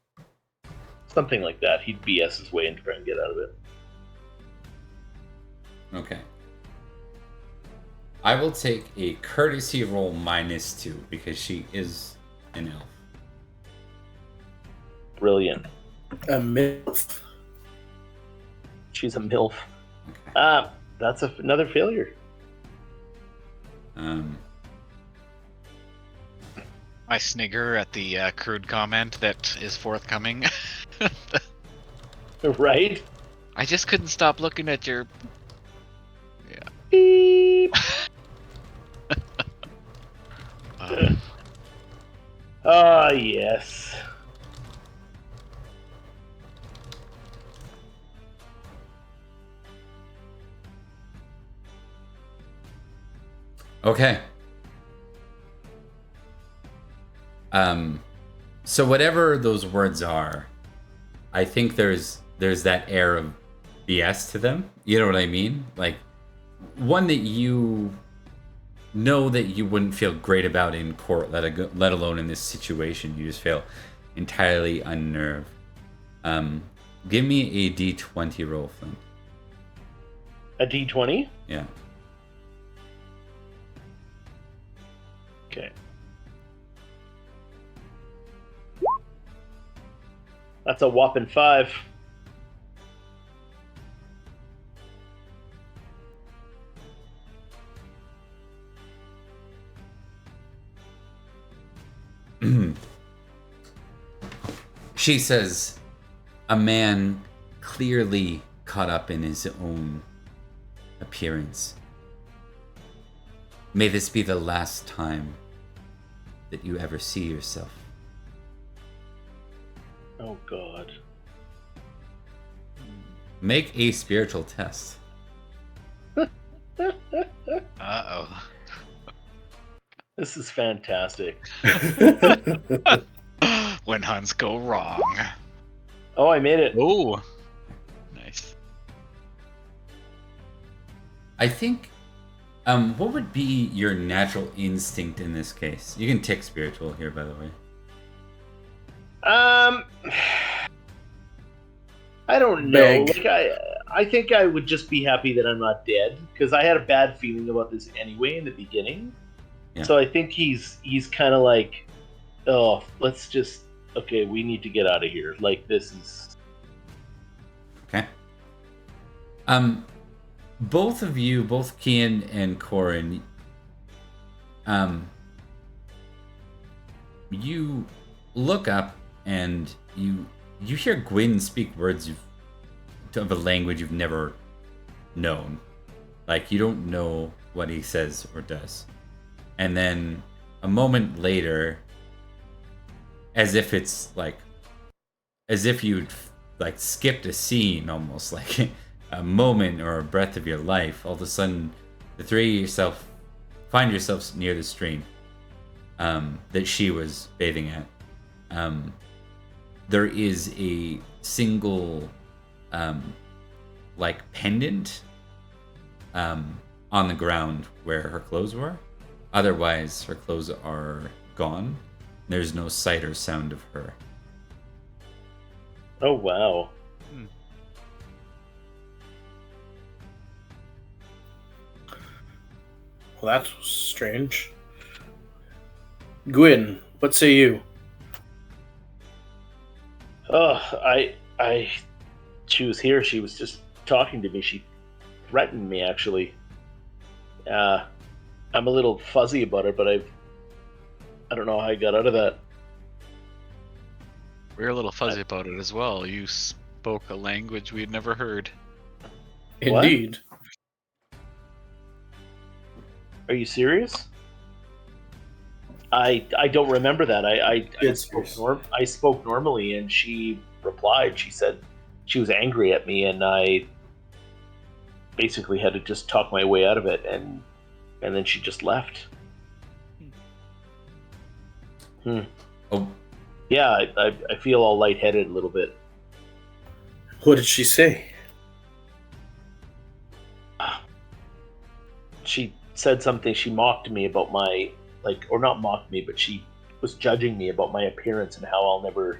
Something like that. He'd BS his way and try and get out of it. Okay. I will take a courtesy roll -2 because she is an elf. Brilliant. A MILF. She's a MILF. Okay. That's another failure. I snigger at the crude comment that is forthcoming. Right? I just couldn't stop looking at your... Yeah. Beep. Yes. Okay. So whatever those words are, I think there's that air of BS to them. You know what I mean? Like, one that you know that you wouldn't feel great about in court, let alone in this situation. You just feel entirely unnerved. Give me a D20 roll, Flint. A D20? Yeah. Okay. That's a whopping 5. She says, a man clearly caught up in his own appearance. May this be the last time that you ever see yourself. Oh, God. Make a spiritual test. Uh-oh. This is fantastic. When hunts go wrong. Oh, I made it. Oh, nice. I think. What would be your natural instinct in this case? You can tick spiritual here, by the way. I don't know. Beg. Like I think I would just be happy that I'm not dead because I had a bad feeling about this anyway in the beginning. Yeah. So I think he's kind of like, oh, let's just okay, we need to get out of here. Like this is Okay. Both of you, both Kian and Corin, you look up and you hear Gwyn speak words of a language you've never known. Like, you don't know what he says or does. And then a moment later, as if you'd like skipped a scene, almost like a moment or a breath of your life, all of a sudden the three of you find yourselves near the stream that she was bathing at. There is a single like pendant on the ground where her clothes were. Otherwise, her clothes are gone. There's no sight or sound of her. oh wow. Well, that's strange. Gwyn, what say you? Oh, she was here. She was just talking to me. She threatened me actually. I'm a little fuzzy about it, but I don't know how I got out of that. We're a little fuzzy about it as well. You spoke a language we had never heard. What? Indeed. Are you serious? I don't remember that. I It's spoke normally, and she replied. She said she was angry at me, and I basically had to just talk my way out of it, and then she just left. Oh, Yeah, I feel all lightheaded a little bit. What did she say? She said something. She mocked me about my or not mocked me, but she was judging me about my appearance and how I'll never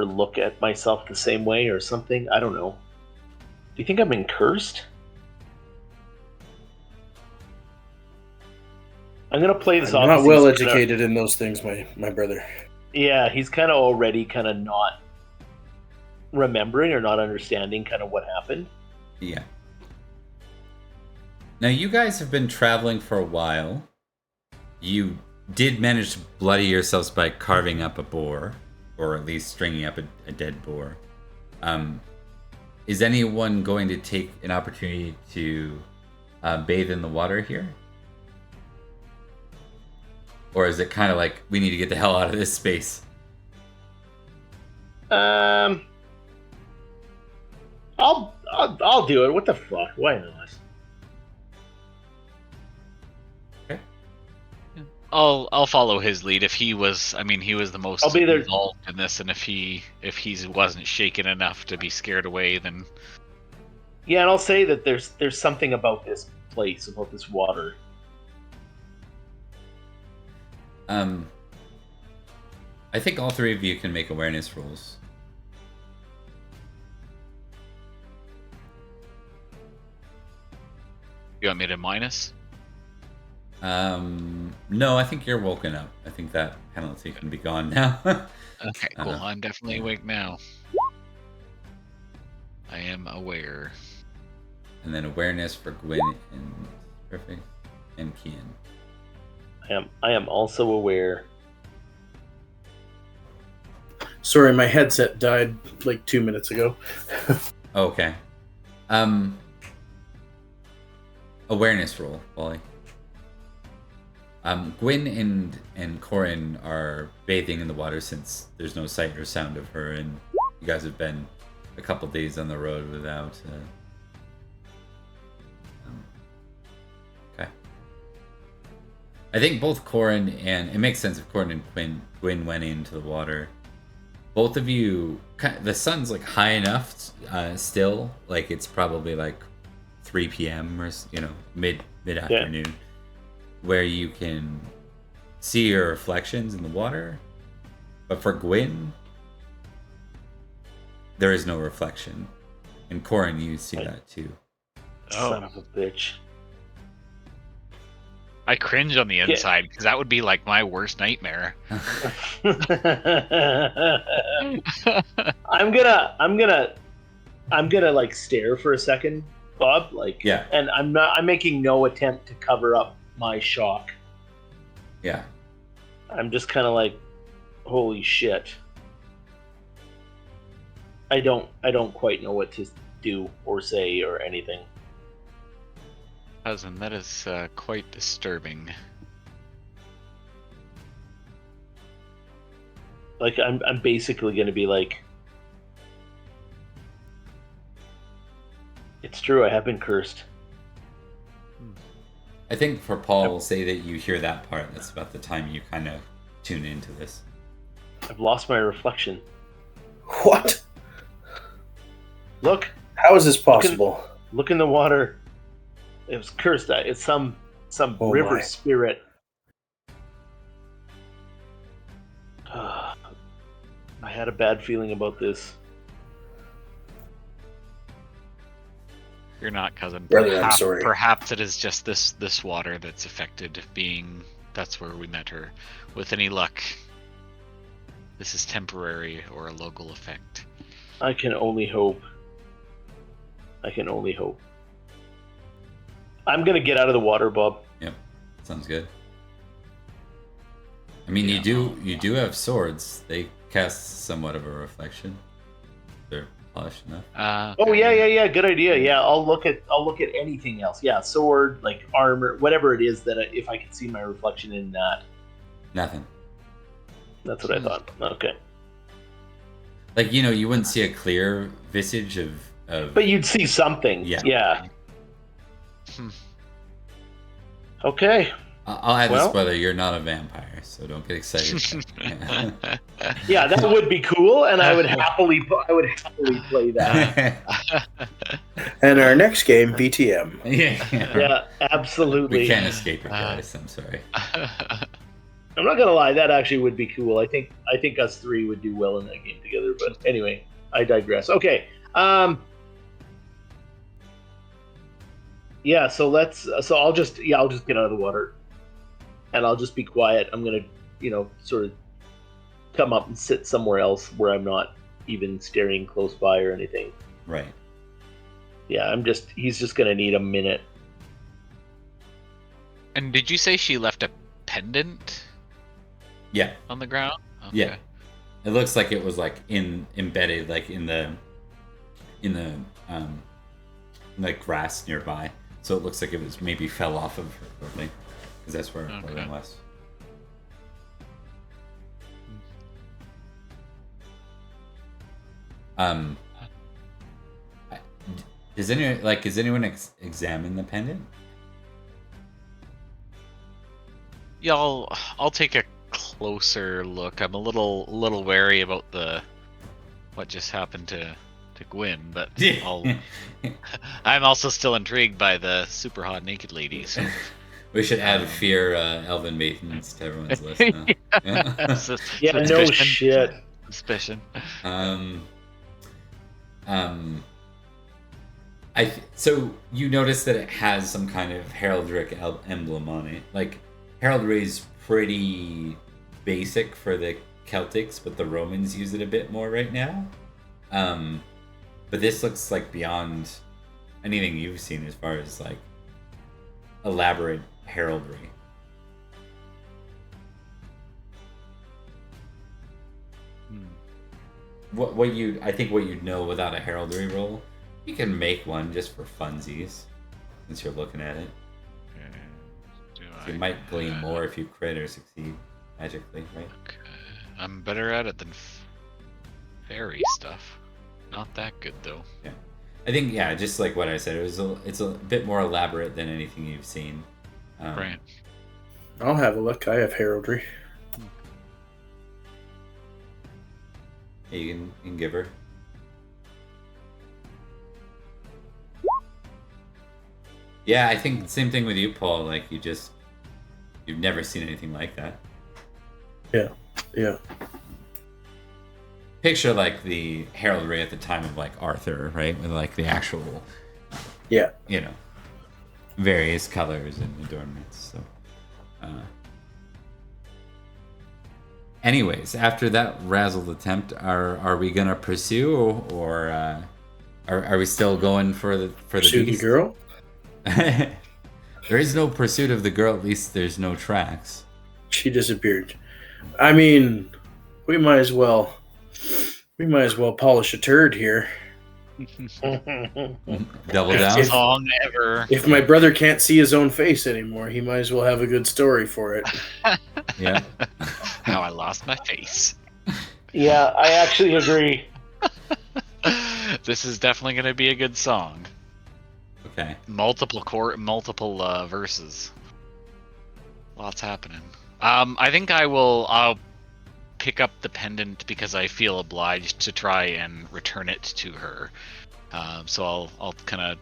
look at myself the same way or something. I don't know. Do you think I've been cursed? I'm gonna play this off. I'm not as well he's kinda- educated in those things, my brother. Yeah, he's kind of already kind of not remembering or not understanding kind of what happened. yeah. Now, you guys have been traveling for a while. You did manage to bloody yourselves by carving up a boar, or at least stringing up a dead boar. Is anyone going to take an opportunity to bathe in the water here? Or is it kind of like, we need to get the hell out of this space? I'll do it. What the fuck? Why not? I'll follow his lead. If he was, he was the most I'll be there. involved in this, and if he wasn't shaken enough to be scared away, then Yeah, and I'll say that there's something about this place, about this water. I think all three of you can make awareness rolls. you want me to minus? No, I think you're woken up. I think that penalty can be gone now. Okay, cool. I'm definitely awake now. I am aware. And then awareness for Gwyn and Perfect and Kian. I am also aware. Sorry, my headset died like 2 minutes ago. Okay. Awareness roll, Wally. Gwyn and Corin are bathing in the water since there's no sight or sound of her, and you guys have been a couple days on the road without. Okay. I think both Corin and it makes sense if Corin and Gwyn went into the water. both of you, the sun's like high enough still, like it's probably like 3 p.m. or mid afternoon, where you can see your reflections in the water. But for Gwyn, there is no reflection. And Corin, you see that too. Son of a bitch. I cringe on the inside because that would be like my worst nightmare. I'm gonna like stare for a second, Bob. Like, yeah, and I'm making no attempt to cover up my shock. Yeah. I'm just kind of like, holy shit. I don't quite know what to do or say or anything. Cousin, that is quite disturbing. Like, I'm basically going to be like, it's true, I have been cursed. I think for Paul, say that you hear that part, that's about the time you kind of tune into this. I've lost my reflection. What? Look. How is this possible? Look in the water. It was cursed. It's some river spirit. I had a bad feeling about this. You're not, cousin. Brother, I'm sorry. Perhaps it is just this water that's affected, being that's where we met her. With any luck, this is temporary or a local effect. I can only hope. I'm gonna get out of the water, Bob. Yep, sounds good. I mean, you do have swords. They cast somewhat of a reflection. They're polished enough. Oh yeah. Good idea. Yeah, I'll look at anything else. Yeah, sword, like armor, whatever it is that if I can see my reflection in that. Nothing. That's what I thought. Okay. Like you wouldn't see a clear visage of. But you'd see something. Yeah. Okay. I'll add this, brother. You're not a vampire, so don't get excited. Yeah, that would be cool, and I would happily play that. And our next game, BTM. Yeah, absolutely. We can't escape it, guys. I'm sorry. I'm not gonna lie, that actually would be cool. I think us three would do well in that game together. But anyway, I digress. Okay. Yeah, so I'll just get out of the water, and I'll just be quiet. I'm gonna, sort of come up and sit somewhere else where I'm not even staring close by or anything. Right. Yeah, he's just gonna need a minute. And did you say she left a pendant? Yeah. On the ground? Okay. Yeah. It looks like it was like embedded like in the like grass nearby. So it looks like it was maybe fell off of her clothing, because that's where her clothing was. Does anyone examine the pendant? Yeah, I'll take a closer look. I'm a little wary about what just happened to Gwyn, but I'm also still intrigued by the super hot naked lady. So. We should add fear elven maidens to everyone's list now. Yeah, no shit. Suspicion. So you notice that it has some kind of heraldic emblem on it. Like, heraldry is pretty basic for the Celtics, but the Romans use it a bit more right now. But this looks like beyond anything you've seen as far as like elaborate heraldry. What you'd know without a heraldry roll, you can make one just for funsies, since you're looking at it. So you might glean more if you crit or succeed magically, right? Okay. I'm better at it than fairy stuff. Not that good though. Yeah, I think just like what I said, it's a bit more elaborate than anything you've seen. Right. I'll have a look. I have heraldry. you can give her. Yeah, I think the same thing with you, Paul. Like, you've never seen anything like that. Yeah. Picture, like, the heraldry at the time of, like, Arthur, right? With, like, the actual, Yeah. you know, various colors and adornments. So, anyways, after that razzled attempt, are we gonna pursue, or are we still going for the Pursue the beast? girl? There is no pursuit of the girl. At least there's no tracks. She disappeared. I mean, we might as well polish a turd here. Double down. If- Song ever. If my brother can't see his own face anymore, he might as well have a good story for it. Yeah. How I lost my face. Yeah, I actually agree. This is definitely going to be a good song. Okay. Multiple verses. Lots happening. I think I'll pick up the pendant because I feel obliged to try and return it to her. So I'll kind of,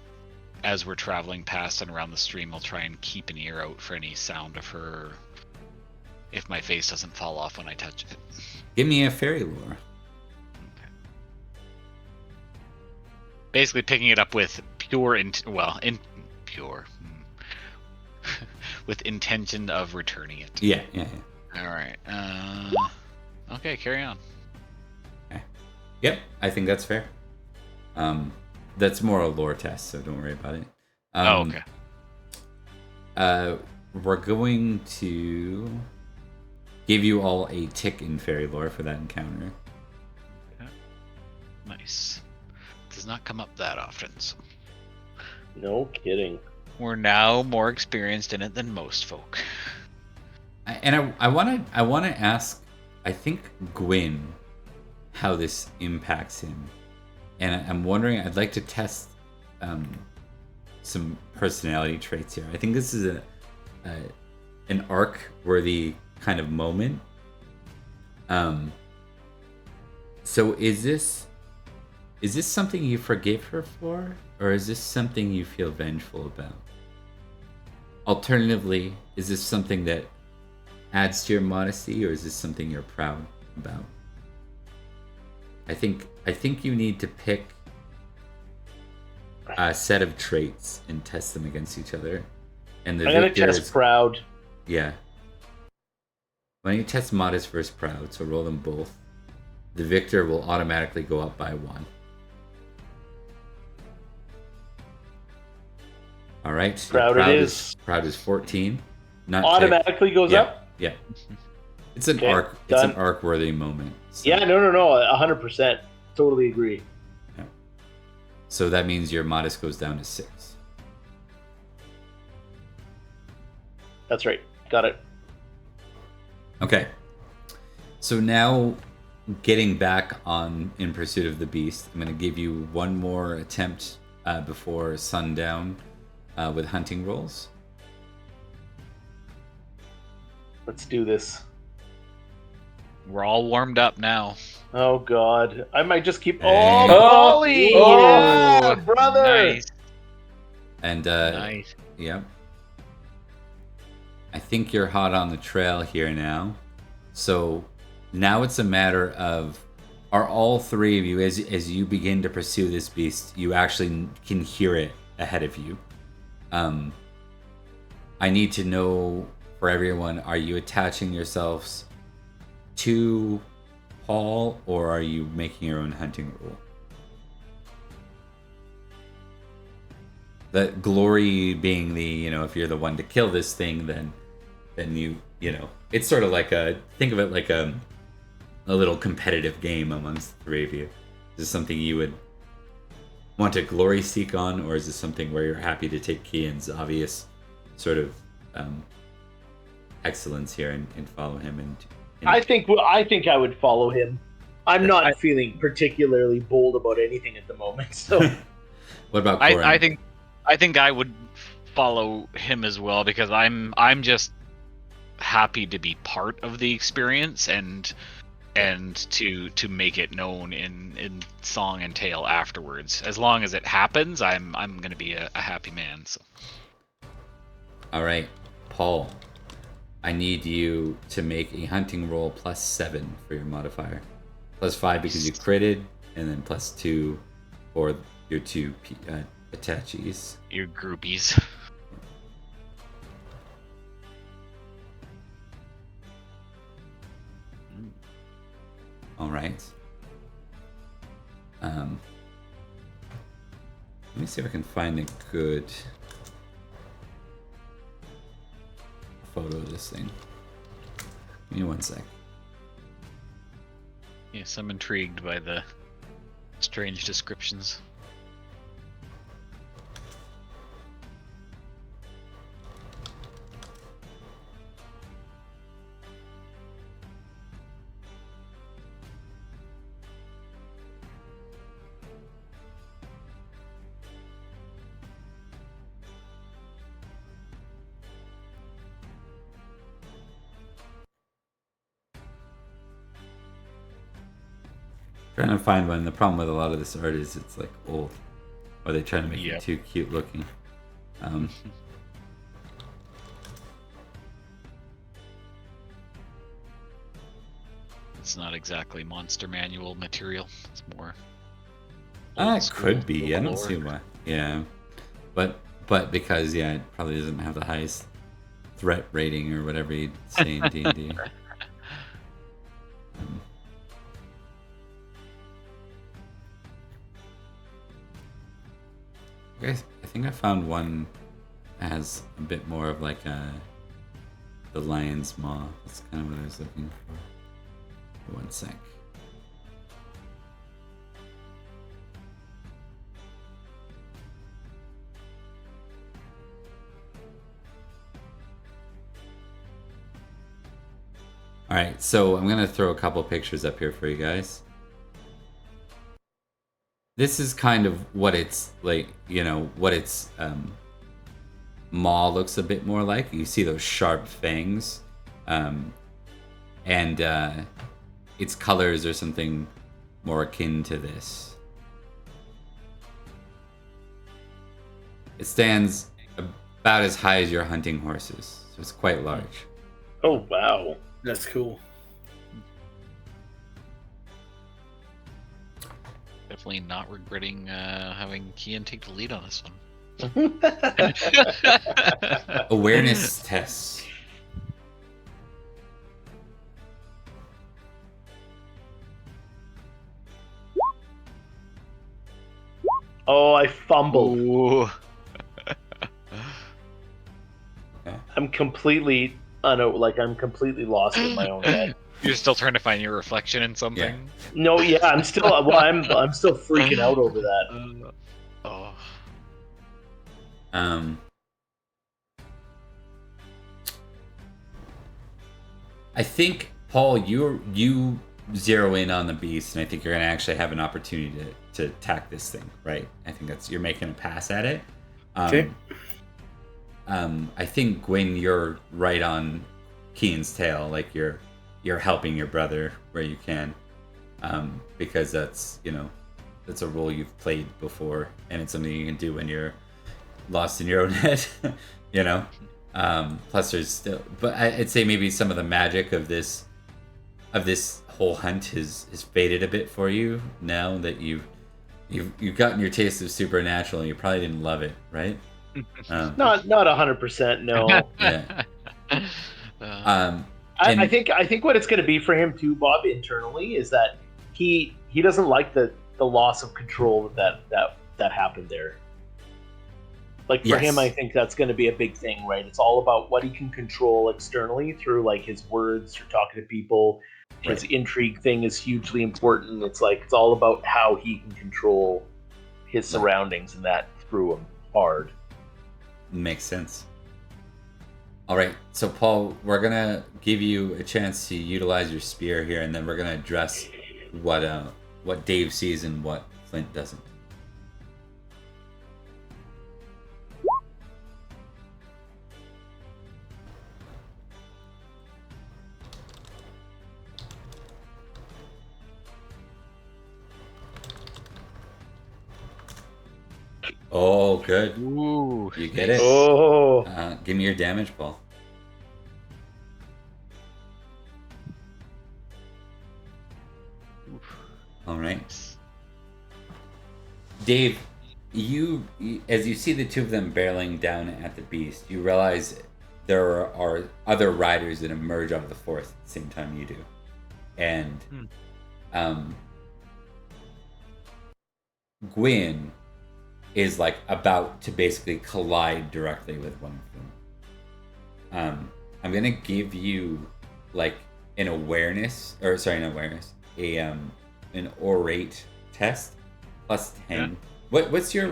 as we're traveling past and around the stream, I'll try and keep an ear out for any sound of her if my face doesn't fall off when I touch it. Give me a fairy lore. Basically picking it up with with intention of returning it. Yeah. All right. Okay, carry on. Okay. Yep, I think that's fair. That's more a lore test, so don't worry about it. Okay. We're going to give you all a tick in fairy lore for that encounter. Nice. Does not come up that often. So No kidding. we're now more experienced in it than most folk. And I want to ask, I think, Gwyn, how this impacts him. And I'm wondering, I'd like to test some personality traits here. I think this is an arc-worthy kind of moment. So is this something you forgive her for, or is this something you feel vengeful about? Alternatively, is this something that adds to your modesty, or is this something you're proud about? I think you need to pick a set of traits and test them against each other. And the I'm gonna victor test is, proud. yeah. When you test modest versus proud, so roll them both, the victor will automatically go up by 1. All right. Proud it is. Proud is 14. Not Automatically goes yeah, up? Yeah. It's an Okay, arc. It's done. an arc-worthy moment. So, Yeah, no, 100%. Totally agree. So that means your modest goes down to 6. That's right. Got it. Okay. So now, getting back on In Pursuit of the Beast, I'm going to give you one more attempt before sundown with hunting rolls. Let's do this. We're all warmed up now. Oh, God. I might just keep... Hey. Oh, Polly! Oh, Yeah, brother! Nice. And Nice. yeah. I think you're hot on the trail here now. So now it's a matter of, are all three of you, as you begin to pursue this beast, you actually can hear it ahead of you. I need to know for everyone, are you attaching yourselves to Paul, or are you making your own hunting rule? The glory being the, if you're the one to kill this thing, then you know, it's sort of like think of it like a little competitive game amongst the three of you. Is this something you would want to glory seek on, or is this something where you're happy to take Kian's obvious sort of excellence here and follow him? And I think I would follow him. I'm not feeling particularly bold about anything at the moment. So what about Corin? I think I would follow him as well, because I'm just happy to be part of the experience, and and to make it known in song and tale afterwards. As long as it happens, I'm gonna be a happy man. So. All right, Paul. I need you to make a hunting roll +7 for your modifier. +5 because you critted, and then +2 for your 2 attaches. Your groupies. All right. Let me see if I can find a good photo of this thing. Give me 1 sec. Yes, I'm intrigued by the strange descriptions. Trying to find one. The problem with a lot of this art is it's like old, or they try to make Yep. it too cute looking. It's not exactly monster manual material. It's more. It old school could be. I don't lore. see why. Yeah, but because it probably doesn't have the highest threat rating or whatever you'd say in D&D. Okay, I think I found one that has a bit more of like the lion's maw. That's kind of what I was looking for. 1 sec. All right, so I'm gonna throw a couple pictures up here for you guys. This is kind of what it's like, what its maw looks a bit more like. You see those sharp fangs, and its colors are something more akin to this. It stands about as high as your hunting horses, so it's quite large. Oh wow. That's cool. Definitely not regretting having Kian take the lead on this one. Awareness tests. Oh, I fumbled. Ooh. I'm completely I'm completely lost in my own head. You're still trying to find your reflection in something. No, yeah, I'm still I'm still freaking out over that. Oh. I think, Paul, you zero in on the beast, and I think you're gonna actually have an opportunity to attack this thing, right? I think you're making a pass at it. Okay. I think Gwyn, you're right on Kian's tail, like you're helping your brother where you can, because that's a role you've played before, and it's something you can do when you're lost in your own head, Plus, there's still, but I'd say maybe some of the magic of this whole hunt has faded a bit for you now that you've gotten your taste of supernatural, and you probably didn't love it, right? Not 100%, no. Yeah. I think what it's going to be for him too, Bob, internally, is that he doesn't like the loss of control that happened there. Like for him, I think that's going to be a big thing, right? It's all about what he can control externally through like his words or talking to people. Right. His intrigue thing is hugely important. It's all about how he can control his surroundings, and that threw him hard. Makes sense. All right, so Paul, we're gonna give you a chance to utilize your spear here, and then we're gonna address what Dave sees and what Flint doesn't. Oh, good. Ooh. You get it. Oh. Give me your damage, Paul. All right. Dave, you as you see the two of them barreling down at the beast, you realize there are other riders that emerge out of the forest at the same time you do, and Gwyn is like about to basically collide directly with one of them. I'm gonna give you like an awareness, an orate test plus 10. Yeah. What's your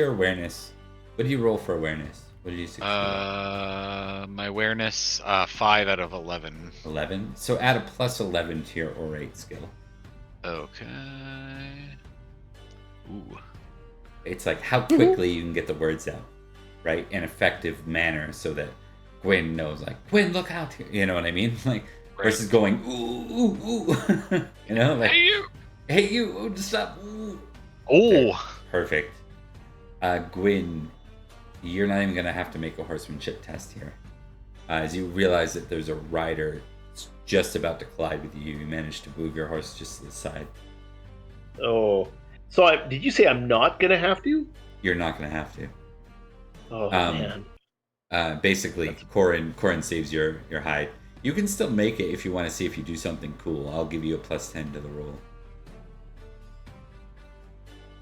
awareness? What do you roll for awareness? What did you succeed? My awareness 5 out of 11. 11. So add a plus 11 to your orate skill. Okay. Ooh. It's like how quickly you can get the words out, right? In effective manner, so that Gwyn knows, like, Gwyn, look out here. You know what I mean? Like, right. Versus going, ooh, ooh, ooh. You know, like, hey you, oh, stop. Ooh. Oh, okay. Perfect. Gwyn, you're not even gonna have to make a horsemanship test here. As you realize that there's a rider just about to collide with you, you manage to move your horse just to the side. Oh. So did you say I'm not going to have to? You're not going to have to. Oh, man. Basically, Corin saves your hide. You can still make it if you want to see if you do something cool. I'll give you a plus 10 to the roll.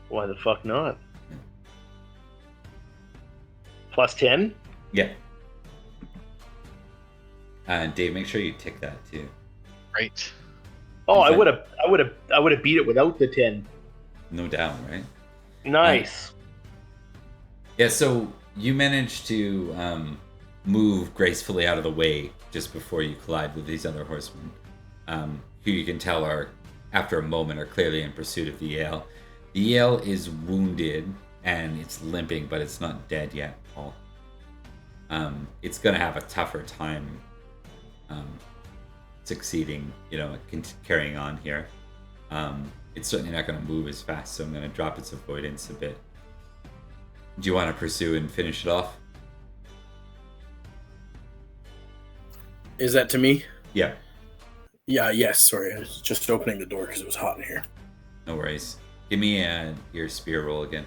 Why the fuck not? Plus 10? Yeah. Dave, make sure you tick that too. Right. Oh, I would have beat it without the 10. No doubt, right? Nice. Yeah, so you managed to move gracefully out of the way just before you collide with these other horsemen, who you can tell are, after a moment, are clearly in pursuit of the Yale. The Yale is wounded and it's limping, but it's not dead yet, Paul. It's going to have a tougher time succeeding, carrying on here. It's certainly not going to move as fast, so I'm going to drop its avoidance a bit. Do you want to pursue and finish it off? Is that to me? Yeah. Yeah, yes, sorry. I was just opening the door because it was hot in here. No worries. Give me your spear roll again.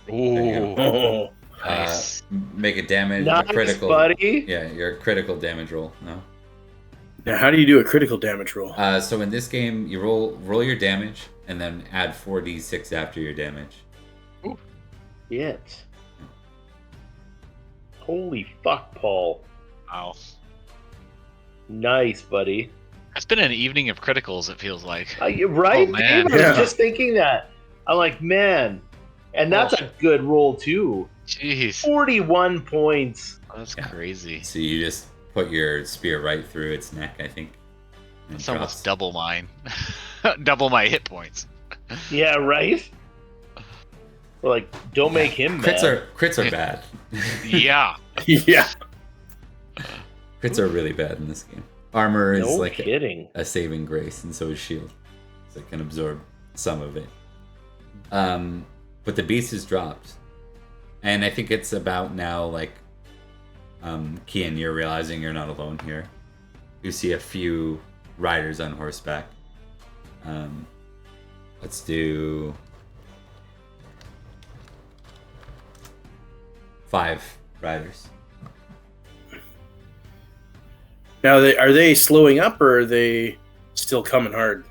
Ooh. Nice. Make a damage, nice, a critical, buddy. Yeah, your critical damage roll. No. Now, how do you do a critical damage roll? So in this game, you roll your damage and then add 4d6 after your damage. Ooh. Yes. Holy fuck, Paul. Wow. Nice, buddy. It's been an evening of criticals, it feels like. Right? Oh, man. I was just thinking that. I'm like, man. And that's a good roll, too. Jeez. 41 points. Oh, that's crazy. So you just put your spear right through its neck, I think. It's almost double mine. Double my hit points. Yeah, right? We're like, don't make him mad. Crits are bad. Yeah. Yeah. Crits are really bad in this game. Armor is no like kidding. A saving grace, and so is shield. So it can absorb some of it. But the beast is dropped. And I think it's about now, like, Kian, you're realizing you're not alone here. You see a few riders on horseback. Let's do 5 riders. Now, are they slowing up or are they still coming hard?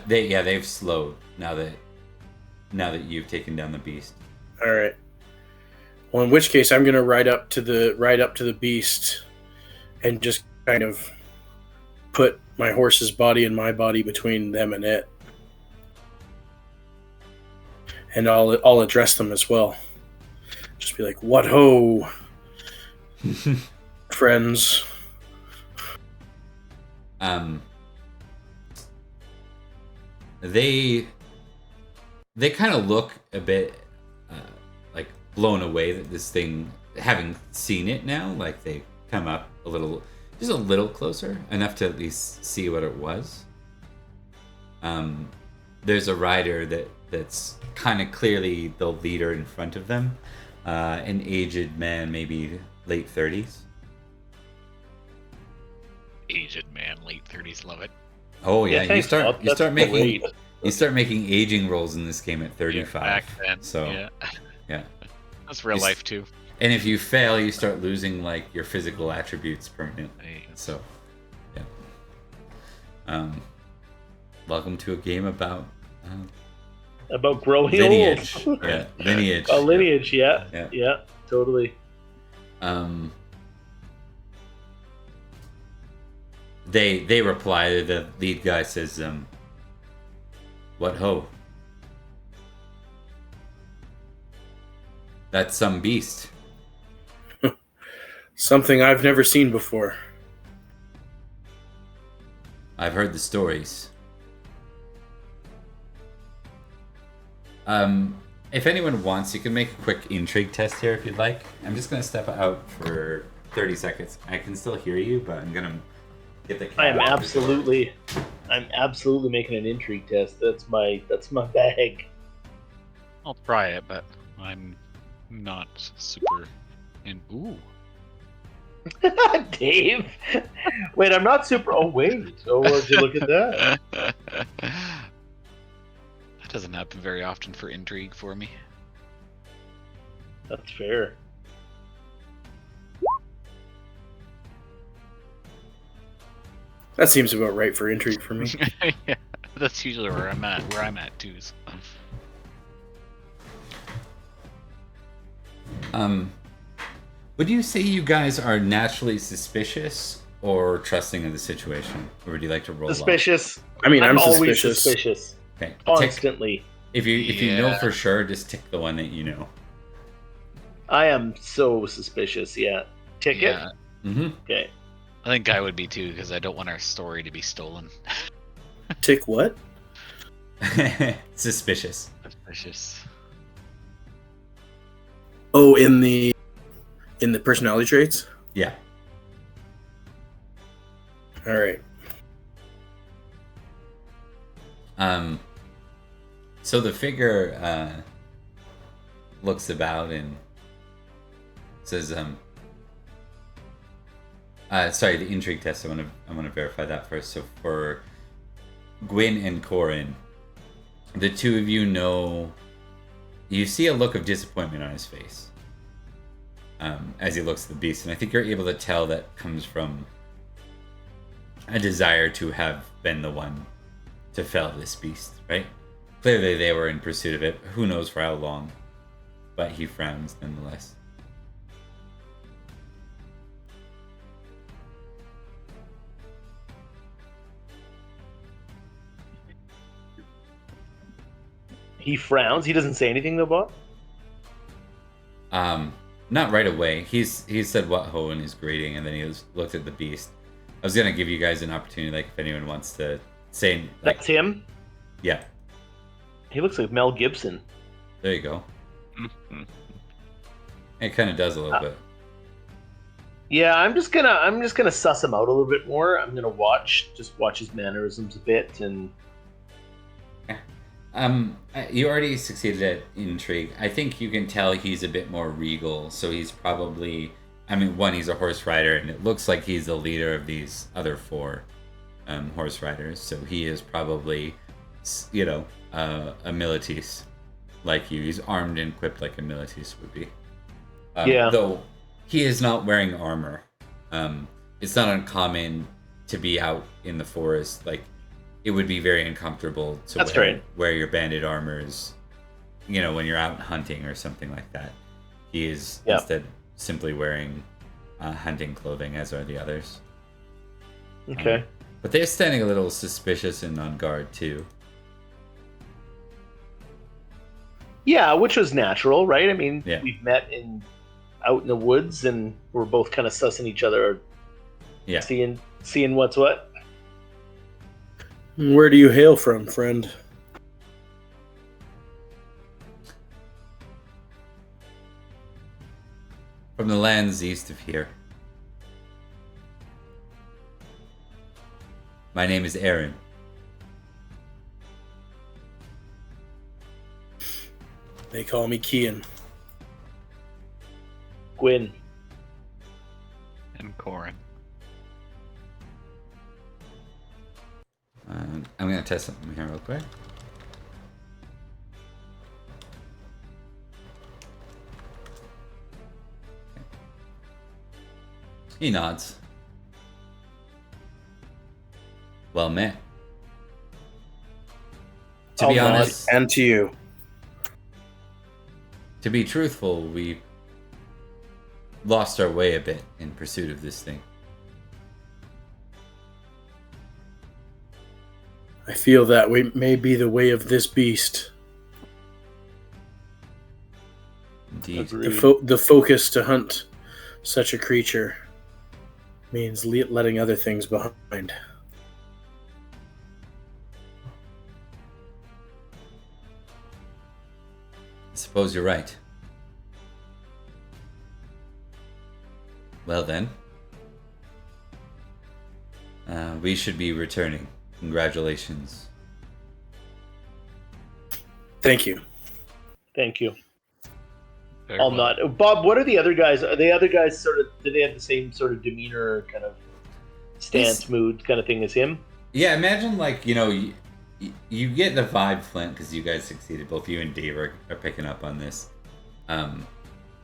They've slowed now that you've taken down the beast. All right. Well, in which case, I'm going to ride up to the beast and just kind of put my horse's body and my body between them and it, and I'll address them as well. Just be like, "What ho, friends." They kind of look a bit like blown away that this thing, having seen it now, like they come up just a little closer, enough to at least see what it was. there's a rider that's kind of clearly the leader in front of them, an aged man, maybe late 30s. Aged man, late 30s, love it. Oh yeah, thanks, Bob. you start That's making great. you start making aging rolls in this game at 35. Yeah, back then. So Yeah. yeah. That's real Just- life too. And if you fail, you start losing like your physical attributes permanently. So yeah. Welcome to a game about About growing lineage. old. Yeah, lineage. A lineage, yeah. Yeah. Yeah, totally. They reply. The lead guy says, "What ho? That's some beast." Something I've never seen before. I've heard the stories. If anyone wants, you can make a quick intrigue test here if you'd like. I'm just gonna step out for 30 seconds. I can still hear you, but I'm gonna get the I'm cat out absolutely making an intrigue test. That's my bag. I'll try it, but I'm not super in. Ooh. Dave. Wait, I'm not super. Oh wait. Oh, would you look at that? That doesn't happen very often for intrigue for me. That's fair. That seems about right for intrigue for me. Yeah, that's usually where I'm at too. So. Would you say you guys are naturally suspicious or trusting of the situation? Or would you like to roll off? Suspicious. I mean, I'm always suspicious. suspicious. Okay. Tick, Constantly. if you know Yeah. for sure, just tick the one that you know. I am so suspicious. Yeah. Ticket. Yeah, Mm-hmm. Okay. I think I would be too because I don't want our story to be stolen. Tick what? Suspicious. Suspicious. Oh, in the personality traits? Yeah. All right. So the figure looks about and says, sorry, the intrigue test. I want to verify that first. So for Gwyn and Corin, the two of you know. You see a look of disappointment on his face as he looks at the beast, and I think you're able to tell that comes from a desire to have been the one to fell this beast, right? Clearly they were in pursuit of it. Who knows for how long, but he frowns nonetheless. He frowns. He doesn't say anything though, Bob. Not right away. He said what ho in his greeting, and then he looked at the beast. I was gonna give you guys an opportunity, like if anyone wants to say, like, That's him. yeah, He looks like Mel Gibson. there you go. Mhm. It kind of does a little bit. Yeah, I'm just gonna suss him out a little bit more. I'm gonna watch his mannerisms a bit, and You already succeeded at intrigue. I think you can tell he's a bit more regal. So he's probably, I mean, one, he's a horse rider, and it looks like he's the leader of these other four horse riders. So he is probably, you know, a militis like you. He's armed and equipped like a militis would be. Yeah. Though he is not wearing armor. It's not uncommon to be out in the forest, like. It would be very uncomfortable to That's right. wear your banded armors, you know, when you're out hunting or something like that. He is instead simply wearing hunting clothing, as are the others. okay. But they're standing a little suspicious and on guard too. Yeah, which was natural, right? I mean, Yeah. we've met out in the woods, and we're both kind of sussing each other, Yeah. seeing what's what. Where do you hail from, friend? From the lands east of here. My name is Aaron. They call me Kian. Gwyn. And Corin. I'm going to test something here real quick. He nods. Well met. To be honest, And to you. to be truthful, we lost our way a bit in pursuit of this thing. I feel that way may be the way of this beast. Indeed. The focus to hunt such a creature means letting other things behind. I suppose you're right. Well then, we should be returning. Congratulations. Thank you. Thank you. Very I'll well. not. Bob, what are the other guys? Are the other guys sort of? Do they have the same sort of demeanor, kind of stance, mood, kind of thing as him? Yeah, imagine like, you know, you get the vibe, Flint, because you guys succeeded. Both you and Dave are picking up on this.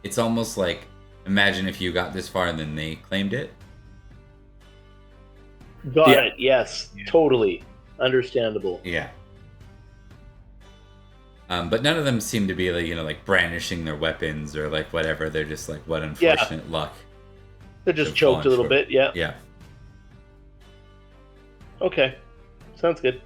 It's almost like, imagine if you got this far and then they claimed it. Got Yeah. it. Yes, Yeah. totally understandable. Yeah. But none of them seem to be like, you know, like brandishing their weapons or like whatever. They're just like, what unfortunate luck. They're just They've choked fallen a little short. bit. Yeah. Yeah. Okay. Sounds good.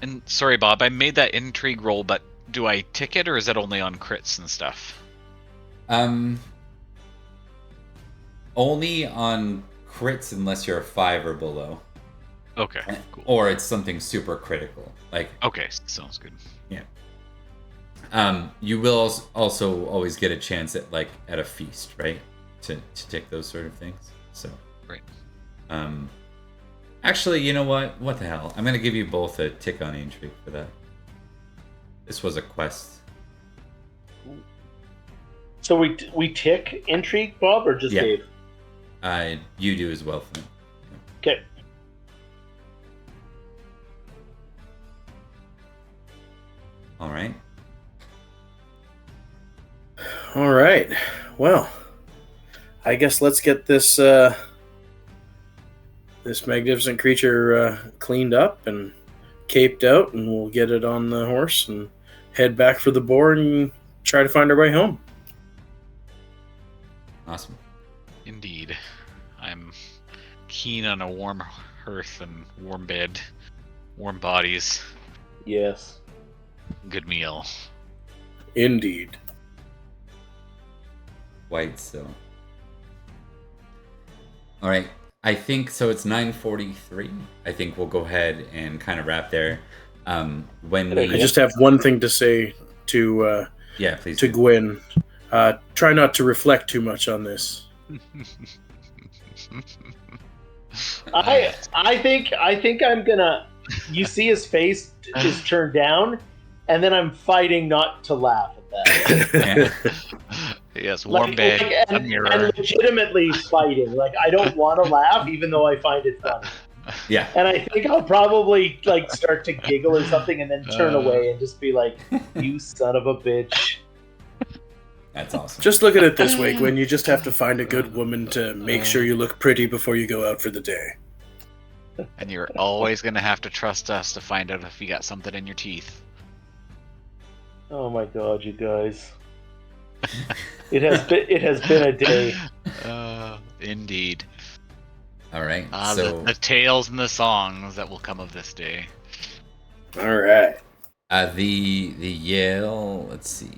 And sorry, Bob, I made that intrigue roll, but do I tick it or is it only on crits and stuff? Only on crits unless you're a 5 or below. Okay, cool. Or it's something super critical. Like, Okay, sounds good. you will also always get a chance at like at a feast, right? To tick those sort of things. So Right. Actually, you know what? What the hell? I'm gonna give you both a tick on intrigue for that. This was a quest. So we tick intrigue, Bob, or just Yeah. Dave? You do as well, Flint. Okay. All right. All right. Well, I guess let's get this this magnificent creature cleaned up and caped out, and we'll get it on the horse and head back for the boar and try to find our way home. Awesome. Indeed. I'm keen on a warm hearth and warm bed, warm bodies, Yes. good meal. Indeed. White so. All right. I think so. It's 9:43. I think we'll go ahead and kind of wrap there. When I we just have one thing to say to yeah, please to do. Gwyn. Try not to reflect too much on this. I think I'm gonna. You see his face is turned down, and then I'm fighting not to laugh at that. Yeah. Yes, warm bed, a mirror. and legitimately fighting. Like I don't want to laugh, even though I find it funny. Yeah. And I think I'll probably like start to giggle or something, and then turn away and just be like, "You son of a bitch." That's awesome. Just look at it this way, Gwyn. You just have to find a good woman to make sure you look pretty before you go out for the day. And you're always gonna have to trust us to find out if you got something in your teeth. Oh my god, you guys! It has been a day. Indeed. All right. So the tales and the songs that will come of this day. All right. The Yale. Let's see.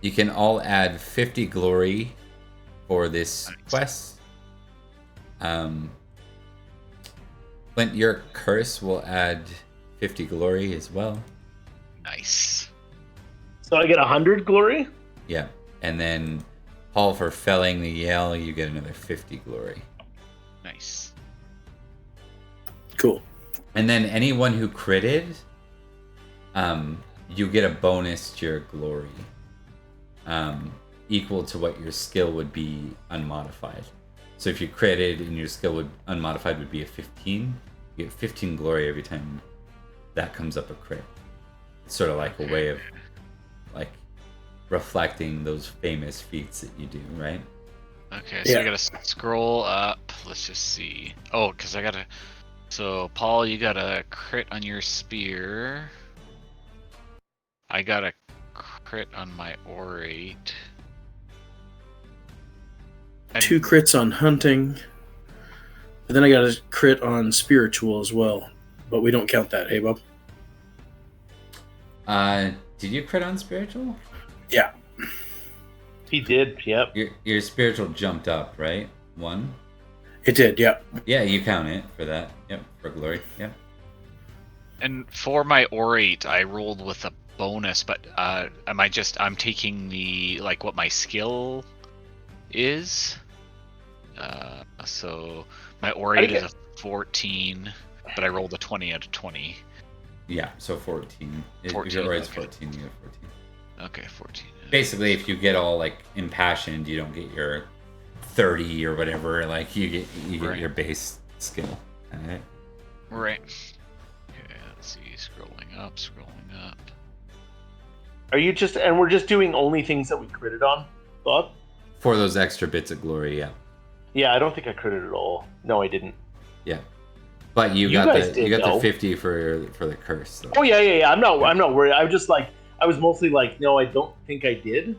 You can all add 50 glory for this quest. Flint, your curse will add 50 glory as well. Nice. So I get 100 glory. Yeah. And then Paul, for felling the Yale, you get another 50 glory. Nice. Cool. And then anyone who critted, you get a bonus to your glory, equal to what your skill would be unmodified. So if you critted and your skill would unmodified would be a 15, you get 15 glory every time that comes up a crit. It's sort of like a way of like reflecting those famous feats that you do, right? Okay, so we gotta scroll up. Let's just see. Oh, because I gotta. So Paul, you got a crit on your spear. I got a crit on my orate. And 2 crits on hunting. But then I got a crit on spiritual as well. But we don't count that, hey, Bob? Did you crit on spiritual? Yeah. He did. Yep. Your spiritual jumped up, right? 1? It did, yeah. Yeah, you count it for that. Yep, for glory. Yep. And for my orate, I rolled with a bonus, but I'm taking the like what my skill is. So my orate is a 14, but I rolled a 20 out of 20. Yeah, so 14. 14, If your orate's okay. 14, you get 14. Okay, 14. Basically, if you get all like impassioned, you don't get your 30 or whatever. Like you get Right. your base skill. Alright. Right. Okay, let's see. Scrolling up. Are you just and we're just doing only things that we critted on, Bob? For those extra bits of glory, yeah. Yeah, I don't think I critted at all. No, I didn't. Yeah. But you You got guys the did, though. 50 for the curse. Though. Oh yeah. I'm not worried. I was just like, I was mostly like, no, I don't think I did.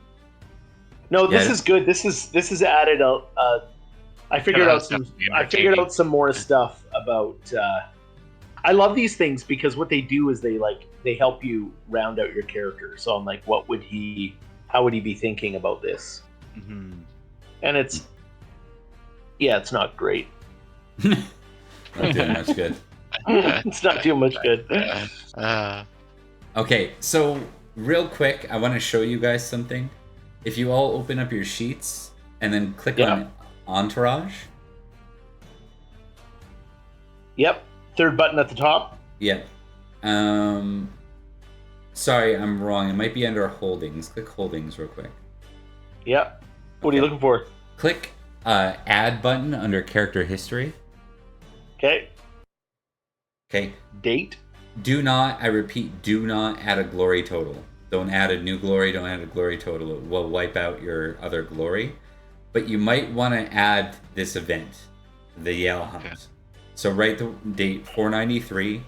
No, this Yeah. is good. This is added. I figured Yeah, out that's some. definitely I figured entertaining. out some more stuff about. I love these things because what they do is they help you round out your character. So I'm like, how would he be thinking about this? Mm-hmm. And it's not great. Not doing much good. It's not too much good. Okay, so real quick, I want to show you guys something. If you all open up your sheets and then click on Entourage. Yep. Third button at the top. Yeah. Sorry, I'm wrong. It might be under Holdings. Click Holdings real quick. Yep. What are you looking for? Click Add button under Character History. Okay. Okay. Date. Do not, I repeat, do not add a glory total. Don't add a new glory, don't add a glory total. It will wipe out your other glory. But you might want to add this event, the Yale Hunt. Okay. So write the date 493,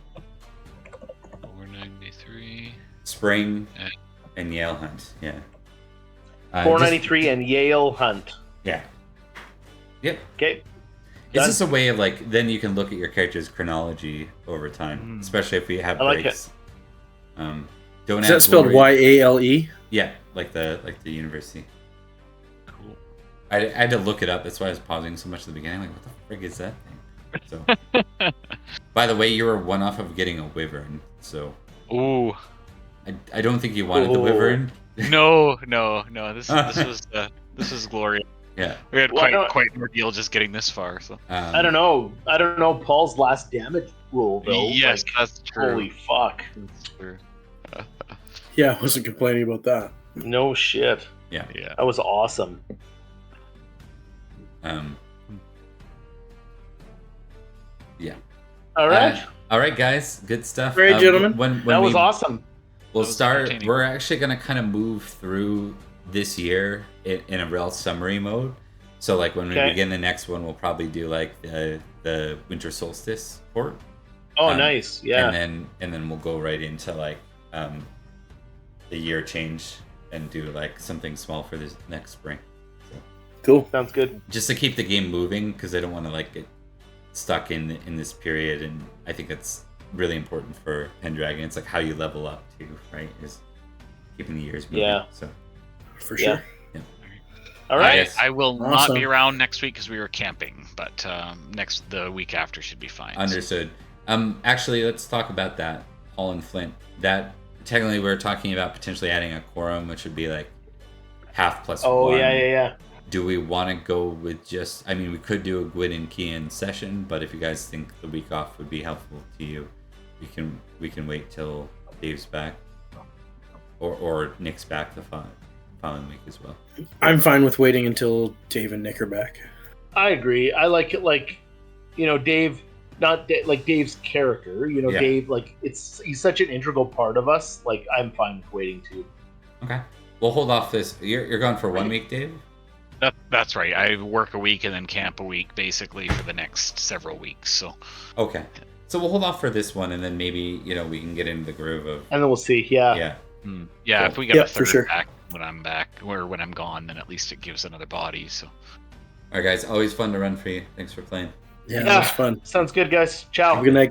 493. spring, and Yale Hunt. Yeah. 493 and Yale Hunt. Yeah. Yep. Okay. It's Done. just a way of like, then you can look at your character's chronology over time, especially if we have I like breaks. Don't Is add that spelled glory. YALE? Yeah, like the university. Cool. I had to look it up. That's why I was pausing so much at the beginning. Like, what the frig is that thing? So, by the way, you were one off of getting a wyvern. So, Ooh. I don't think you wanted the Ooh. wyvern. No. This was glorious. Yeah. We had Well, no- quite an ordeal just getting this far. So I don't know. Paul's last damage roll though. yes, like, that's true. holy fuck. That's true. Yeah, I wasn't complaining about that. No shit. Yeah. Yeah. That was awesome. Yeah. All right. All right, guys. Good stuff. All right, gentlemen. When that was we, awesome. We'll That was start. entertaining. We're actually gonna kind of move through this year in a real summary mode. So, like when we Okay. begin the next one, we'll probably do like the winter solstice port. Oh, nice. Yeah. And then we'll go right into like the year change and do like something small for this next spring. So, Cool. Sounds good. just to keep the game moving, because I don't want to like get stuck in this period, and I think that's really important for Pendragon. It's like how you level up too, right? Is keeping the years moving. Yeah. So For Yeah. sure. All right. Yes. I will not Awesome. be around next week because we were camping, but the week after should be fine. Understood. Actually, let's talk about that. Paul and Flint. That technically we're talking about potentially adding a quorum, which would be like half plus Oh one. yeah. Do we want to go with just? I mean, we could do a Gwyn and Kian session, but if you guys think the week off would be helpful to you, we can wait till Dave's back, or Nick's back the following week as well. I'm fine with waiting until Dave and Nick are back. I agree. I like it, like, Dave, not like Dave's character. Yeah. Dave, like, he's such an integral part of us. Like, I'm fine with waiting too. Okay, we'll hold off this. You're gone for 1 week, Dave. That's right. I work a week and then camp a week, basically, for the next several weeks. So Okay, so we'll hold off for this one, and then maybe we can get into the groove of. And then we'll see. Yeah. Yeah. yeah, Cool. if we get Yeah, a for third sure. back when I'm back, or when I'm gone, then at least it gives another body. So. All right, guys. Always fun to run for you. Thanks for playing. Yeah, that was fun. Sounds good, guys. Ciao. Have a good night.